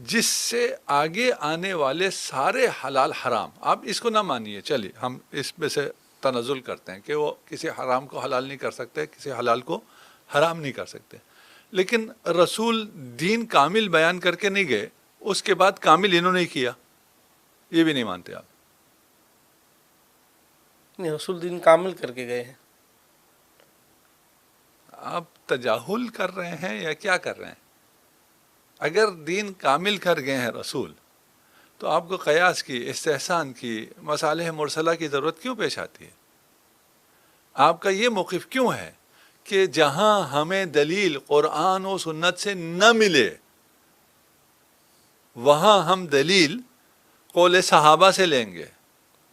جس سے آگے آنے والے سارے حلال حرام، آپ اس کو نہ مانیے، چلیے ہم اس میں سے تنزل کرتے ہیں کہ وہ کسی حرام کو حلال نہیں کر سکتے، کسی حلال کو حرام نہیں کر سکتے، لیکن رسول دین کامل بیان کر کے نہیں گئے، اس کے بعد کامل انہوں نے کیا، یہ بھی نہیں مانتے آپ؟ نہیں، رسول دین کامل کر کے گئے ہیں. آپ تجاہل کر رہے ہیں یا کیا کر رہے ہیں؟ اگر دین کامل کر گئے ہیں رسول، تو آپ کو قیاس کی، استحسان کی، مصالح مرسلہ کی ضرورت کیوں پیش آتی ہے؟ آپ کا یہ موقف کیوں ہے کہ جہاں ہمیں دلیل قرآن و سنت سے نہ ملے، وہاں ہم دلیل قول صحابہ سے لیں گے،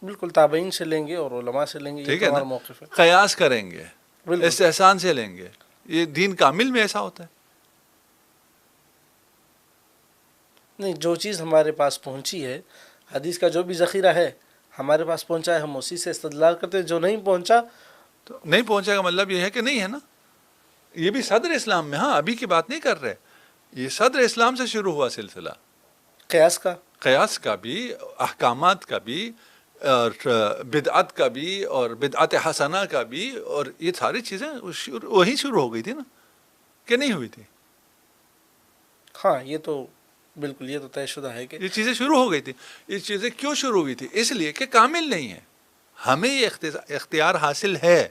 بالکل تابعین سے لیں گے اور علماء سے لیں گے. ٹھیک یہ ہے تو ہمارا نا، موقف ہے. قیاس کریں گے، بالکل. استحسان سے لیں گے. یہ دین کامل میں ایسا ہوتا ہے؟ نہیں، جو چیز ہمارے پاس پہنچی ہے، حدیث کا جو بھی ذخیرہ ہے ہمارے پاس پہنچا ہے، ہم اسی سے استدلال کرتے ہیں. جو نہیں پہنچا تو نہیں پہنچے گا مطلب یہ ہے کہ نہیں ہے نا. یہ بھی صدر اسلام میں، ہاں ابھی کی بات نہیں کر رہے، یہ صدر اسلام سے شروع ہوا سلسلہ، قیاس کا. قیاس کا بھی، احکامات کا بھی، اور بدعت کا بھی، اور بدعت حسنہ کا بھی، اور یہ ساری چیزیں وہی شروع ہو گئی تھی نا، کہ نہیں ہوئی تھی؟ ہاں یہ تو بالکل، یہ تو طے شدہ ہے کہ یہ چیزیں شروع ہو گئی تھی. یہ چیزیں کیوں شروع ہوئی تھی؟ اس لیے کہ کامل نہیں ہے. ہمیں یہ اختیار حاصل ہے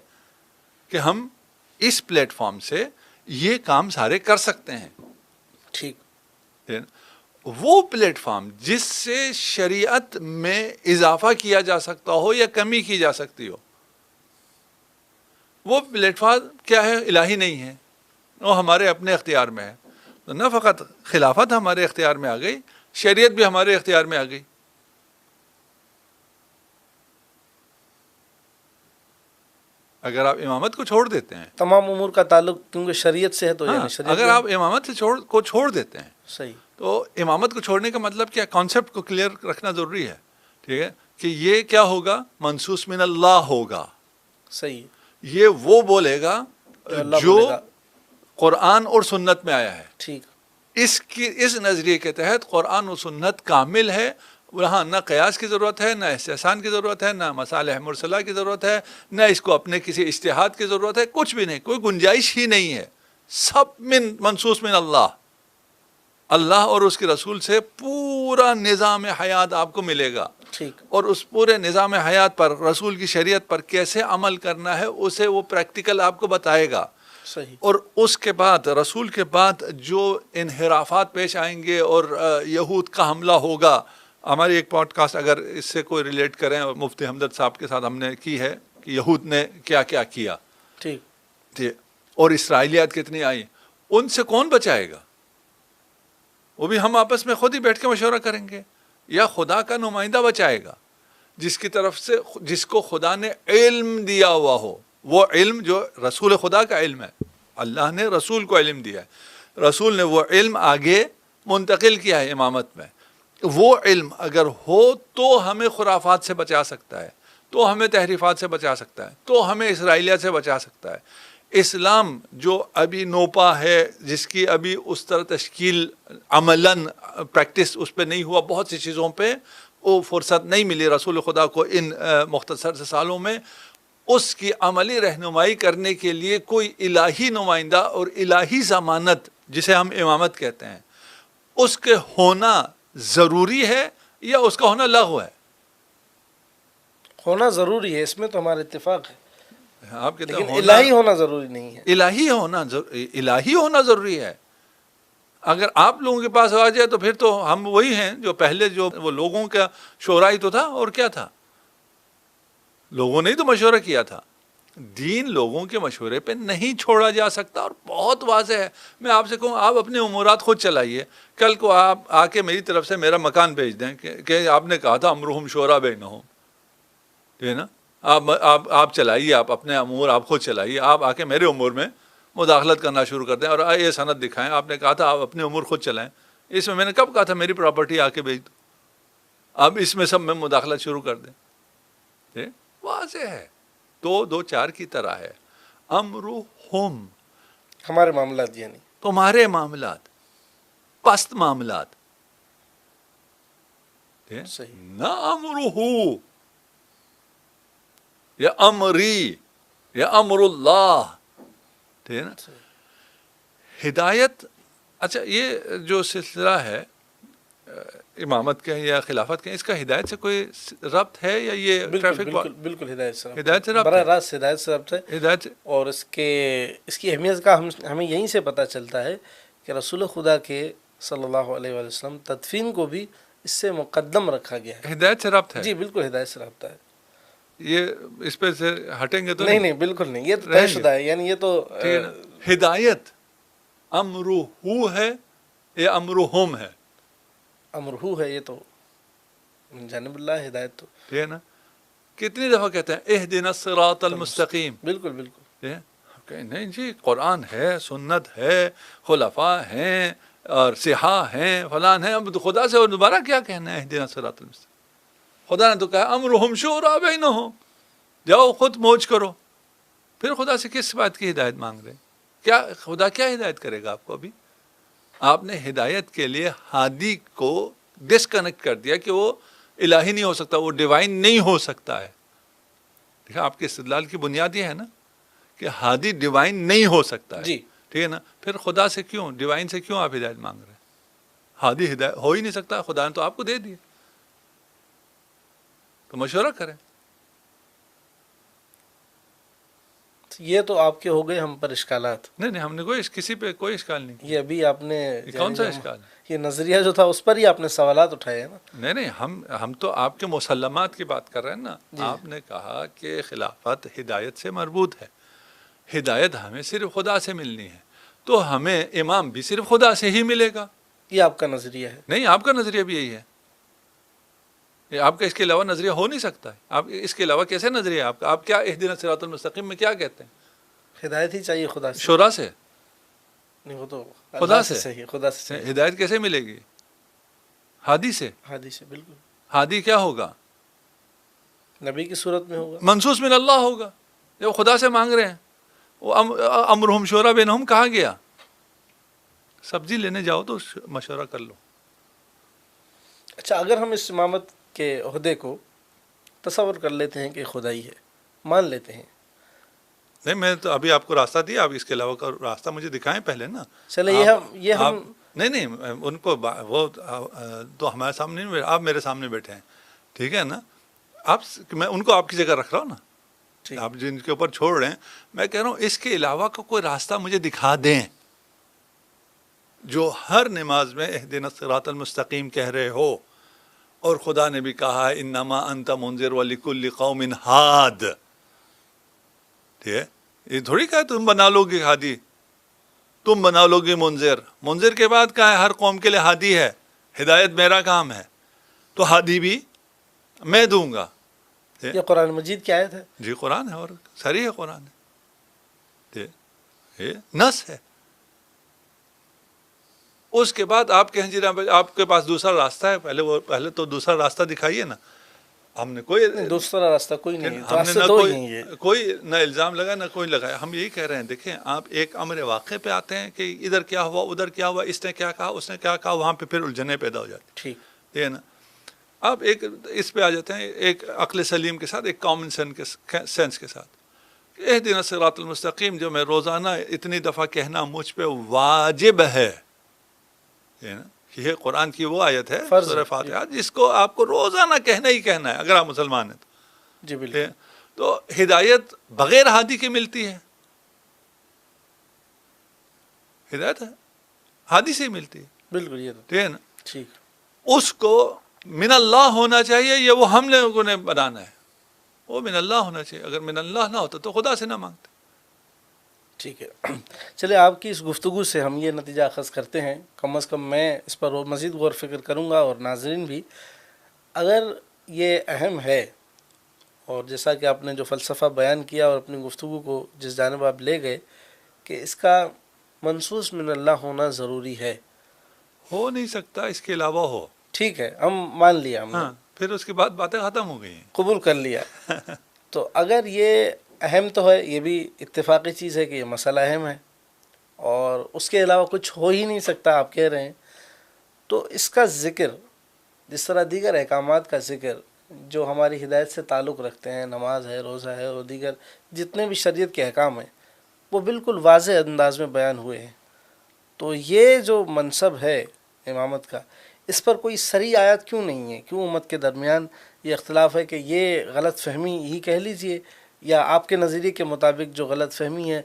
کہ ہم اس پلیٹ فارم سے یہ کام سارے کر سکتے ہیں. ٹھیک. وہ پلیٹ فارم جس سے شریعت میں اضافہ کیا جا سکتا ہو یا کمی کی جا سکتی ہو، وہ پلیٹ فارم کیا ہے؟ الہی نہیں ہے، وہ ہمارے اپنے اختیار میں ہے. تو نہ فقط خلافت ہمارے اختیار میں آ گئی، شریعت بھی ہمارے اختیار میں آ گئی. اگر آپ امامت کو چھوڑ دیتے ہیں، تمام امور کا تعلق کیونکہ شریعت سے ہے تو یعنی شریعت اگر آپ امامت سے چھوڑ دیتے ہیں، صحیح. تو امامت کو چھوڑنے کا مطلب کیا؟ کانسیپٹ کو کلیئر رکھنا ضروری ہے، ٹھیک ہے، کہ یہ کیا ہوگا؟ منصوص من اللہ ہوگا. صحیح. یہ وہ بولے گا اللہ جو بولے گا. قرآن اور سنت میں آیا ہے. ٹھیک. اس نظریے کے تحت قرآن و سنت کامل ہے، وہاں نہ قیاس کی ضرورت ہے، نہ استحسان کی ضرورت ہے، نہ مصالح مرسلہ کی ضرورت ہے، نہ اس کو اپنے کسی اجتہاد کی ضرورت ہے، کچھ بھی نہیں، کوئی گنجائش ہی نہیں ہے. سب منصوص من اللہ، اللہ اور اس کے رسول سے پورا نظام حیات آپ کو ملے گا. ٹھیک. اور اس پورے نظام حیات پر، رسول کی شریعت پر کیسے عمل کرنا ہے، اسے وہ پریکٹیکل آپ کو بتائے گا. صحیح. اور اس کے بعد، رسول کے بعد جو انحرافات پیش آئیں گے اور یہود کا حملہ ہوگا. ہماری ایک پوڈ کاسٹ اگر اس سے کوئی ریلیٹ کریں، اور مفتی ہمدرد صاحب کے ساتھ ہم نے کی ہے کہ یہود نے کیا کیا کیا، ٹھیک، اور اسرائیلیات کتنی آئی، ان سے کون بچائے گا؟ وہ بھی ہم آپس میں خود ہی بیٹھ کے مشورہ کریں گے، یا خدا کا نمائندہ بچائے گا جس کی طرف سے، جس کو خدا نے علم دیا ہوا ہو. وہ علم جو رسول خدا کا علم ہے، اللہ نے رسول کو علم دیا ہے، رسول نے وہ علم آگے منتقل کیا ہے امامت میں. وہ علم اگر ہو تو ہمیں خرافات سے بچا سکتا ہے، تو ہمیں تحریفات سے بچا سکتا ہے، تو ہمیں اسرائیلیت سے بچا سکتا ہے۔ اسلام جو ابھی نوپا ہے، جس کی ابھی اس طرح تشکیل عملاً پریکٹس اس پہ نہیں ہوا، بہت سی چیزوں پہ وہ فرصت نہیں ملی رسول خدا کو ان مختصر سے سالوں میں، اس کی عملی رہنمائی کرنے کے لیے کوئی الہی نمائندہ اور الہی ضمانت جسے ہم امامت کہتے ہیں، اس کے ہونا ضروری ہے یا اس کا ہونا لغو ہے؟ ہونا ضروری ہے، اس میں تو ہمارا اتفاق ہے، آپ کہتے ہیں لیکن الہی ہونا ضروری نہیں ہے۔ الہی ہونا ضروری ہے۔ اگر آپ لوگوں کے پاس آ جائے تو پھر تو ہم وہی ہیں جو پہلے، جو وہ لوگوں کا شورا ہی تو تھا، اور کیا تھا؟ لوگوں نے ہی تو مشورہ کیا تھا۔ دین لوگوں کے مشورے پہ نہیں چھوڑا جا سکتا، اور بہت واضح ہے۔ میں آپ سے کہوں آپ اپنے امورات خود چلائیے، کل کو آپ آ کے میری طرف سے میرا مکان بھیج دیں کہ آپ نے کہا تھا امرہم شورا بینہم، ٹھیک ہے نا، آپ چلائیے، آپ اپنے امور آپ خود چلائیے، آپ آ کے میرے امور میں مداخلت کرنا شروع کر دیں اور یہ سند دکھائیں، آپ نے کہا تھا آپ اپنے امور خود چلائیں، اس میں نے کب کہا تھا میری پراپرٹی آ کے بھیج دو، اب اس میں سب میں مداخلت شروع کر دیں؟ واضح ہے، دو چار کی طرح ہے۔ امرہم، ہمارے معاملات، یعنی تمہارے معاملات، پست معاملات، صحیح، نہ امرہو یا امری یا امر اللہ، ٹھیک ہے نا۔ ہدایت، اچھا یہ جو سلسلہ ہے امامت کے یا خلافت کے، اس کا ہدایت سے کوئی ربط ہے یا یہ ٹریفک؟ بالکل ہدایت سے ہدایت ربط براہ ہے، راست ہدایت سے ربط ہے، ہدایت سے۔ اور اس کی اہمیت کا ہمیں یہیں سے پتہ چلتا ہے کہ رسول خدا کے صلی اللہ علیہ وآلہ وسلم تدفین کو بھی اس سے مقدم رکھا گیا ہے۔ ہدایت سے ربط ہے، جی بالکل ہدایت سے رابطہ ہے۔ یہ اس پہ سے ہٹیں گے تو نہیں بالکل نہیں، یہ تو طے شدہ ہے، یعنی یہ تو ہدایت امرہو ہے یا امرہم ہے؟ امرہو ہے، یہ تو من جانب اللہ ہدایت تو، ٹھیک ہے نا۔ کتنی دفعہ کہتے ہیں اہدنا الصراط المستقیم؟ بالکل نہیں جی، قرآن ہے، سنت ہے، خلفاء ہیں اور صحاح ہیں، فلان ہیں، اب خدا سے اور دوبارہ کیا کہنا ہے اہدنا الصراط المستقیم؟ خدا نے تو کہا امرہم شورا بینہم، جاؤ خود موج کرو، پھر خدا سے کس بات کی ہدایت مانگ رہے ہیں؟ کیا خدا کیا ہدایت کرے گا آپ کو؟ ابھی آپ نے ہدایت کے لیے ہادی کو ڈسکنیکٹ کر دیا کہ وہ الہی نہیں ہو سکتا، وہ ڈیوائن نہیں ہو سکتا ہے۔ دیکھا آپ کے استدلال کی بنیاد یہ ہے نا کہ ہادی ڈیوائن نہیں ہو سکتا ہے، جی ٹھیک ہے نا، پھر خدا سے کیوں، ڈیوائن سے کیوں آپ ہدایت مانگ رہے ہیں؟ ہادی ہدایت ہو ہی نہیں سکتا، خدا نے تو آپ کو دے دیے، تو مشورہ کریں۔ یہ تو آپ کے ہو گئے ہم پر اشکالات۔ نہیں ہم نے کسی پہ کوئی اشکال نہیں کیا۔ یہ ابھی آپ نے کون سا اشکال ہے؟ یہ نظریہ جو تھا اس پر ہی آپ نے سوالات اٹھائے ہیں نا۔ نہیں ہم تو آپ کے مسلمات کی بات کر رہے ہیں نا۔ آپ نے کہا کہ خلافت ہدایت سے مربوط ہے، ہدایت ہمیں صرف خدا سے ملنی ہے، تو ہمیں امام بھی صرف خدا سے ہی ملے گا۔ یہ آپ کا نظریہ ہے؟ نہیں، آپ کا نظریہ بھی یہی ہے، یہ آپ کا اس کے علاوہ نظریہ ہو نہیں سکتا ہے۔ آپ اس کے علاوہ کیسے نظریہ ہے آپ کا؟ آپ کیا اہدنا الصراط المستقیم میں کیا کہتے ہیں؟ ہدایت ہی چاہیے خدا سے، شورا سے؟ نہیں، وہ تو خدا سے صحیح، خدا سے ہدایت کیسے ملے گی؟ ہادی سے۔ ہادی سے، بالکل۔ ہادی کیا ہوگا؟ نبی کی صورت میں ہوگا، منصوص من اللہ ہوگا۔ جب خدا سے مانگ رہے ہیں، وہ امرہم شورا بینہم کہاں گیا؟ سبزی لینے جاؤ تو مشورہ کر لو۔ اچھا، اگر ہم اس امامت کے عہدے کو تصور کر لیتے ہیں کہ خدائی ہے، مان لیتے ہیں، نہیں میں تو ابھی آپ کو راستہ دیا، آپ اس کے علاوہ کا راستہ مجھے دکھائیں پہلے نا۔ چلے یہ ہم نہیں ان کو وہ تو ہمارے سامنے نہیں، آپ میرے سامنے بیٹھے ہیں، ٹھیک ہے نا، میں ان کو آپ کی جگہ رکھ رہا ہوں نا، آپ جن کے اوپر چھوڑ رہے ہیں، میں کہہ رہا ہوں اس کے علاوہ کا کوئی راستہ مجھے دکھا دیں جو ہر نماز میں اہدنا الصراط المستقیم کہہ رہے ہو، اور خدا نے بھی کہا ہے انما انت منذر ولکل قوم ہاد، ٹھیک ہے، یہ تھوڑی کہا تم بنا لو گے ہادی، تم بنا لو گے منذر، منذر کے بعد کہا ہے ہر قوم کے لیے ہادی ہے، ہدایت میرا کام ہے، تو ہادی بھی میں دوں گا۔ یہ قرآن مجید کی آیت ہے؟ جی قرآن ہے، اور صریح ہے قرآن ہے، یہ نص ہے۔ اس کے بعد آپ کہیں جی آپ کے پاس دوسرا راستہ ہے، پہلے تو دوسرا راستہ دکھائیے نا۔ ہم نے کوئی دوسرا راستہ کوئی نہیں، ہم نے راستہ نہ دو ہی ہیں یہ۔ کوئی نہ الزام لگا نہ کوئی لگایا. ہم یہی کہہ رہے ہیں دیکھیں آپ ایک امر واقع پہ آتے ہیں کہ ادھر کیا ہوا ادھر کیا ہوا، اس نے کیا کہا اس نے کیا کہا، وہاں پہ پھر الجھنیں پیدا ہو جاتی ٹھیک، ٹھیک ہے نا. آپ ایک اس پہ آ جاتے ہیں ایک عقل سلیم کے ساتھ، ایک کامن سینس کے ساتھ. اہدنا الصراط المستقیم جو میں روزانہ اتنی دفعہ کہنا مجھ پہ واجب ہے نا، یہ قرآن کی وہ آیت ہے فرض سورہ ہے، فاتحہ جس کو آپ کو روزانہ کہنا ہی کہنا ہے اگر آپ مسلمان ہیں جی بالکل، تو ہدایت بغیر ہادی کے ملتی ہے. ہدایت ہادی سے ہی ملتی ہے، بالکل یہ تو ٹھیک ہے نا. ٹھیک، اس کو من اللہ ہونا چاہیے، یہ وہ ہم لوگوں نے بنانا ہے. وہ من اللہ ہونا چاہیے، اگر من اللہ نہ ہوتا تو خدا سے نہ مانگتے. ٹھیک ہے. چلے آپ کی اس گفتگو سے ہم یہ نتیجہ اخذ کرتے ہیں، کم از کم میں اس پر مزید غور فکر کروں گا اور ناظرین بھی. اگر یہ اہم ہے اور جیسا کہ آپ نے جو فلسفہ بیان کیا اور اپنی گفتگو کو جس جانب آپ لے گئے کہ اس کا منصوص من اللہ ہونا ضروری ہے، ہو نہیں سکتا اس کے علاوہ ہو. ٹھیک ہے، ہم مان لیا، ہم نے ہاں پھر اس کے بعد باتیں ختم ہو گئی ہیں. قبول کر لیا. تو اگر یہ اہم تو ہے، یہ بھی اتفاقی چیز ہے کہ یہ مسئلہ اہم ہے اور اس کے علاوہ کچھ ہو ہی نہیں سکتا آپ کہہ رہے ہیں، تو اس کا ذکر جس طرح دیگر احکامات کا ذکر جو ہماری ہدایت سے تعلق رکھتے ہیں، نماز ہے، روزہ ہے اور دیگر جتنے بھی شریعت کے احکام ہیں، وہ بالکل واضح انداز میں بیان ہوئے ہیں. تو یہ جو منصب ہے امامت کا، اس پر کوئی صریح آیت کیوں نہیں ہے؟ کیوں امت کے درمیان یہ اختلاف ہے کہ یہ غلط فہمی ہی کہہ لیجئے، یا آپ کے نظریے کے مطابق جو غلط فہمی ہے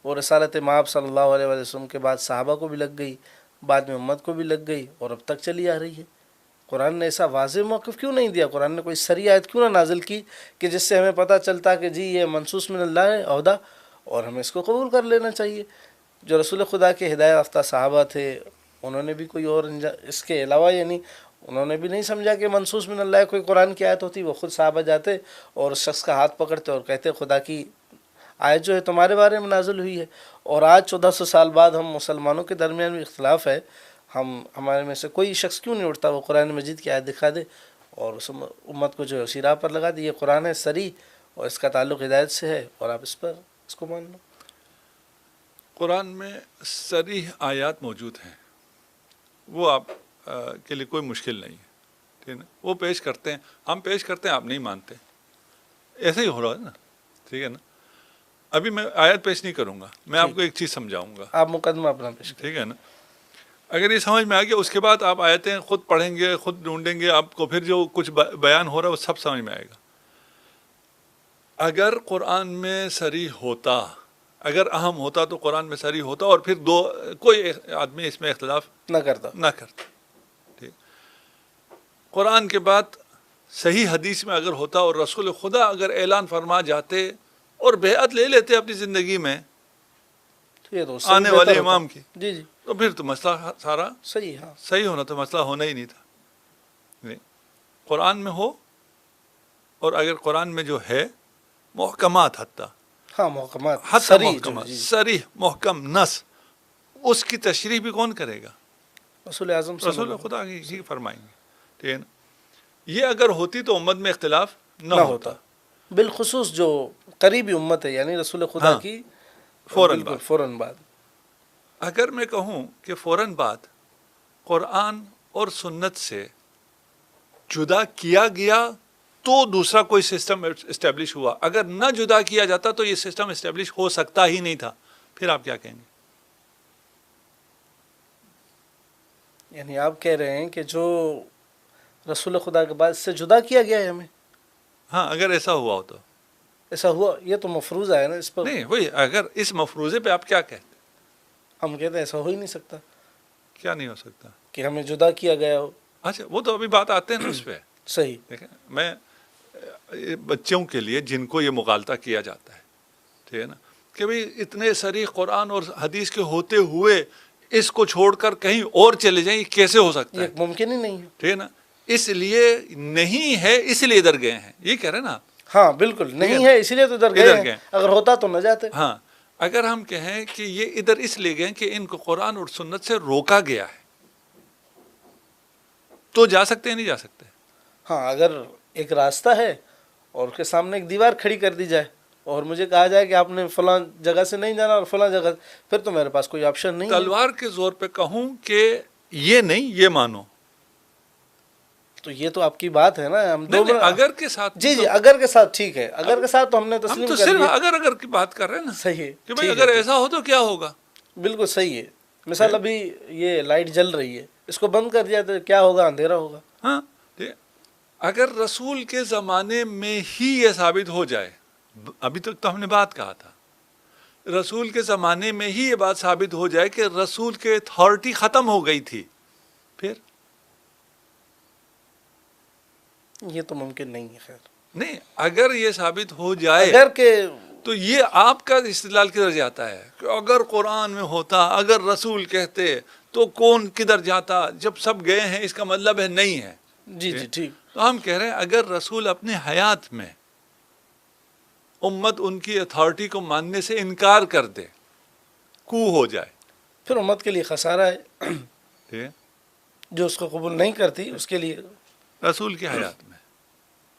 وہ رسالت مآب صلی اللہ علیہ وسلم کے بعد صحابہ کو بھی لگ گئی، بعد میں امت کو بھی لگ گئی اور اب تک چلی آ رہی ہے؟ قرآن نے ایسا واضح موقف کیوں نہیں دیا؟ قرآن نے کوئی صریح آیت کیوں نہ نازل کی کہ جس سے ہمیں پتہ چلتا کہ جی یہ منصوص من اللہ ہے عہدہ اور ہمیں اس کو قبول کر لینا چاہیے؟ جو رسول خدا کے ہدایت یافتہ صحابہ تھے انہوں نے بھی کوئی اور اس کے علاوہ یعنی انہوں نے بھی نہیں سمجھا کہ منصوص من اللہ کوئی قرآن کی آیت ہوتی. وہ خود صحابہ جاتے اور اس شخص کا ہاتھ پکڑتے اور کہتے خدا کی آیت جو ہے تمہارے بارے میں نازل ہوئی ہے. اور آج 1400 سال بعد ہم مسلمانوں کے درمیان بھی اختلاف ہے، ہمارے میں سے کوئی شخص کیوں نہیں اٹھتا وہ قرآن مجید کی آیت دکھا دے اور اس امت کو جو ہے اسی راہ پر لگا دے. یہ قرآن ہے صریح اور اس کا تعلق ہدایت سے ہے اور آپ اس کو مان لو. قرآن میں صریح آیات موجود ہیں، وہ آپ کے لیے کوئی مشکل نہیں ہے، ٹھیک ہے نا. وہ پیش کرتے ہیں، ہم پیش کرتے ہیں، آپ نہیں مانتے. ایسے ہی ہو رہا ہے نا، ٹھیک ہے نا. ابھی میں آیت پیش نہیں کروں گا، میں آپ کو ایک چیز سمجھاؤں گا، آپ مقدمہ اپنا پیش کریں. ٹھیک ہے نا. اگر یہ سمجھ میں آ گیا اس کے بعد آپ آیتیں خود پڑھیں گے، خود ڈھونڈیں گے، آپ کو پھر جو کچھ بیان ہو رہا ہے وہ سب سمجھ میں آئے گا. اگر قرآن میں صریح ہوتا، اگر اہم ہوتا تو قرآن میں صریح ہوتا اور پھر کوئی آدمی اس میں اختلاف نہ کرتا. ٹھیک. قرآن کے بعد صحیح حدیث میں اگر ہوتا اور رسول خدا اگر اعلان فرما جاتے اور بیعت لے لیتے اپنی زندگی میں یہ تو آنے والے امام کی، جی جی تو پھر تو مسئلہ سارا صحیح. ہاں صحیح ہونا، تو مسئلہ ہونا ہی نہیں تھا. قرآن میں ہو اور اگر قرآن میں جو ہے محکمات حتیٰ ہاں محکمات حتیٰ صریح محکمات صریح محکم نص، اس کی تشریح بھی کون کرے گا؟ رسول اعظم صلی رسول اللہ خدا ہی فرمائیں گے. ٹھیک ہے نا. یہ اگر ہوتی تو امت میں اختلاف نہ ہوتا. بالخصوص جو قریبی امت ہے یعنی رسول خدا کی فوراً بعد. اگر میں کہوں کہ فوراً بعد قرآن اور سنت سے جدا کیا گیا تو دوسرا کوئی سسٹم اسٹیبلش ہوا، اگر نہ جدا کیا جاتا تو یہ سسٹم اسٹیبلش ہو سکتا ہی نہیں تھا. پھر آپ کیا کہیں گے؟ یعنی آپ کہہ رہے ہیں کہ جو رسول خدا کے بعد سے جدا کیا گیا ہے ہمیں، ہاں اگر ایسا ہوا ہو تو ایسا ہوا، یہ تو مفروضہ ہے نا. اس پر نہیں وہی، اگر اس مفروضے پہ آپ کیا کہتے؟ ہم کہتے ہیں ایسا ہو ہی نہیں سکتا کیا نہیں ہو سکتا کہ ہمیں جدا کیا گیا ہو. اچھا وہ تو ابھی بات آتے ہیں نا اس پہ. صحیح. دیکھیں میں بچوں کے لیے جن کو یہ مغالطہ کیا جاتا ہے، ٹھیک ہے نا، کہ بھئی اتنے صریح قرآن اور حدیث کے ہوتے ہوئے اس کو چھوڑ کر کہیں اور چلے جائیں، یہ کیسے ہو سکتا ہے؟ یہ ممکن ہی نہیں ہے. ٹھیک ہے نا. اس لیے نہیں ہے، اس لیے ادھر گئے ہیں، یہ کہہ رہے ہیں نا. ہاں بالکل نہیں ہے اسی لیے تو ادھر گئے ہیں، اگر ہوتا تو نہ جاتے. ہاں اگر ہم کہیں کہ یہ ادھر اس لیے گئے کہ ان کو قرآن اور سنت سے روکا گیا ہے تو جا سکتے ہیں، نہیں جا سکتے. ہاں اگر ایک راستہ ہے اور اس کے سامنے ایک دیوار کھڑی کر دی جائے اور مجھے کہا جائے کہ آپ نے فلاں جگہ سے نہیں جانا اور فلاں جگہ، پھر تو میرے پاس کوئی آپشن نہیں ہے۔ تلوار کے زور پہ کہوں کہ یہ نہیں یہ مانو، تو یہ تو آپ کی بات ہے نا، ہم نہیں نہیں، اگر کے ساتھ جی جی اگر کے ساتھ ٹھیک ہے، اگر کے ساتھ تو ہم نے ہم تسلیم تو کر صرف لیا، اگر کی بات کر رہے ہیں نا، صحیح ہے کہ بھئی ٹھیک ہے، اگر ایسا ہو تو کیا ہوگا؟ بالکل صحیح ہے۔ مثال ابھی یہ لائٹ جل رہی ہے، اس کو بند کر دیا تو کیا ہوگا؟ اندھیرا ہوگا۔ ہاں، اگر رسول کے زمانے میں ہی یہ ثابت ہو جائے، ابھی تک تو ہم نے بات کہا تھا، رسول کے زمانے میں ہی یہ بات ثابت ہو جائے کہ رسول کے اتھارٹی ختم ہو گئی تھی، پھر یہ تو ممکن نہیں ہے۔ خیر نہیں، اگر یہ ثابت ہو جائے اگر کہ تو یہ آپ کا استدلال کدھر جاتا ہے کہ اگر قرآن میں ہوتا، اگر رسول کہتے تو کون کدھر جاتا؟ جب سب گئے ہیں اس کا مطلب ہے نہیں ہے۔ جی جی ٹھیک، تو ہم کہہ رہے ہیں اگر رسول اپنے حیات میں امت ان کی اتھارٹی کو ماننے سے انکار کر دے، کو ہو جائے، پھر امت کے لیے خسارہ ہے، ٹھیک ہے؟ جو اس کو قبول نہیں کرتی اس کے لیے۔ رسول کی حیات میں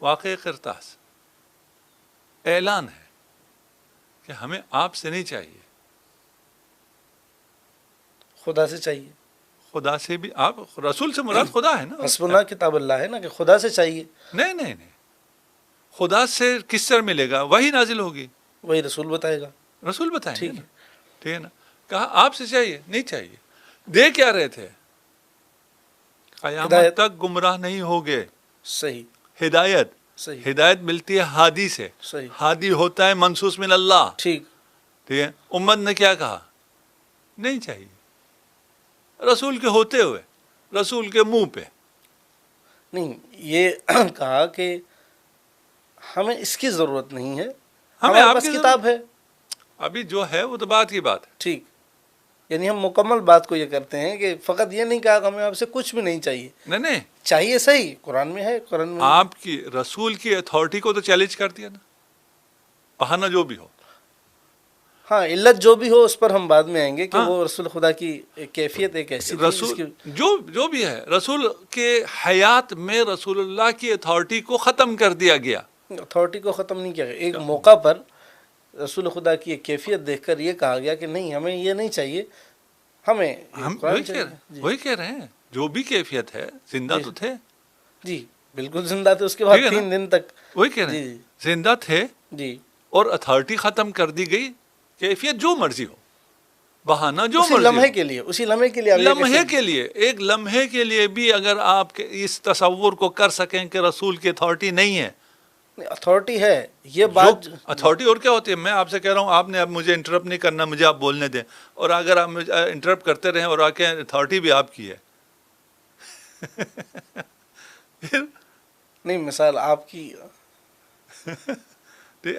واقع قرطاس اعلان ہے کہ ہمیں آپ سے نہیں چاہیے، خدا سے چاہیے۔ خدا سے بھی، آپ رسول سے مراد خدا ہے نا، حسبنا کتاب اللہ ہے نا، کہ خدا سے چاہیے۔ نہیں نہیں نہیں، خدا سے کس طرح ملے گا؟ وہی نازل ہوگی، وہی رسول بتائے گا۔ رسول بتائیں گے ٹھیک نا، ہے، ٹھیک ہے نا۔ کہا آپ سے چاہیے، نہیں چاہیے۔ دے کیا رہے تھے؟ قیامت ہدایت۔ تک گمراہ نہیں ہوگے، صحیح ہدایت۔ صحیح ہدایت ملتی ہے ہادی سے، صحیح ہادی ہوتا ہے منصوص من اللہ، ٹھیک۔ ٹھیک ہے۔ امت نے کیا کہا؟ نہیں چاہیے، رسول کے ہوتے ہوئے، رسول کے منہ پہ۔ نہیں، یہ کہا کہ ہمیں اس کی ضرورت نہیں ہے، ہمیں ہمارے آپ پاس کی کتاب ہے۔ ابھی جو ہے وہ تو بات کی بات ہے، ٹھیک، یعنی ہم مکمل بات کو یہ کرتے ہیں کہ فقط یہ نہیں کہا کہ ہمیں آپ سے کچھ بھی نہیں چاہیے، نہیں نہیں، چاہیے صحیح، قرآن میں ہے، قرآن میں آپ کی رسول کی اتھارٹی کو تو چیلنج کر دیا نا، بہانہ جو بھی ہو۔ ہاں، علت جو بھی ہو اس پر ہم بعد میں آئیں گے کہ ہاں، وہ رسول خدا کی ایک کیفیت ایک ایسی تھی جس رسول کی جو بھی ہے، رسول کے حیات میں رسول اللہ کی اتھارٹی کو ختم کر دیا گیا۔ اتھارٹی کو ختم نہیں کیا گیا۔ ایک موقع پر رسول خدا کی ایک کیفیت دیکھ کر یہ کہا گیا کہ نہیں، ہمیں یہ نہیں چاہیے، ہمیں ہم قرآن چاہیے۔ جی وہی کہہ رہے ہیں، جو بھی کیفیت ہے، زندہ جی تو تھے، جی بالکل زندہ تھے، اس کے بعد ٹھیک ہے نا؟ 3 دن تک۔ وہی کہہ رہے جی ہیں، زندہ تھے جی اور اتھارٹی ختم کر دی گئی، کیفیت جو مرضی ہو، بہانہ جو اسی مرضی لمحے ہو، کے لیے، اسی لمحے کے لیے آپ یہ لمحے کیسے- کے لیے، ایک لمحے کے لیے بھی اگر آپ اس تصور کو کر سکیں کہ رسول کی اتھارٹی نہیں ہے، اتھارٹی ہے یہ بات۔ اتھارٹی اور کیا ہوتی ہے؟ میں آپ سے کہہ رہا ہوں، آپ نے اب مجھے انٹرپٹ نہیں کرنا، مجھے آپ بولنے دیں، اور اگر آپ مجھے انٹرپٹ کرتے رہیں اور آ کے اتھارٹی بھی آپ کی ہے، پھر نہیں، مثال آپ کی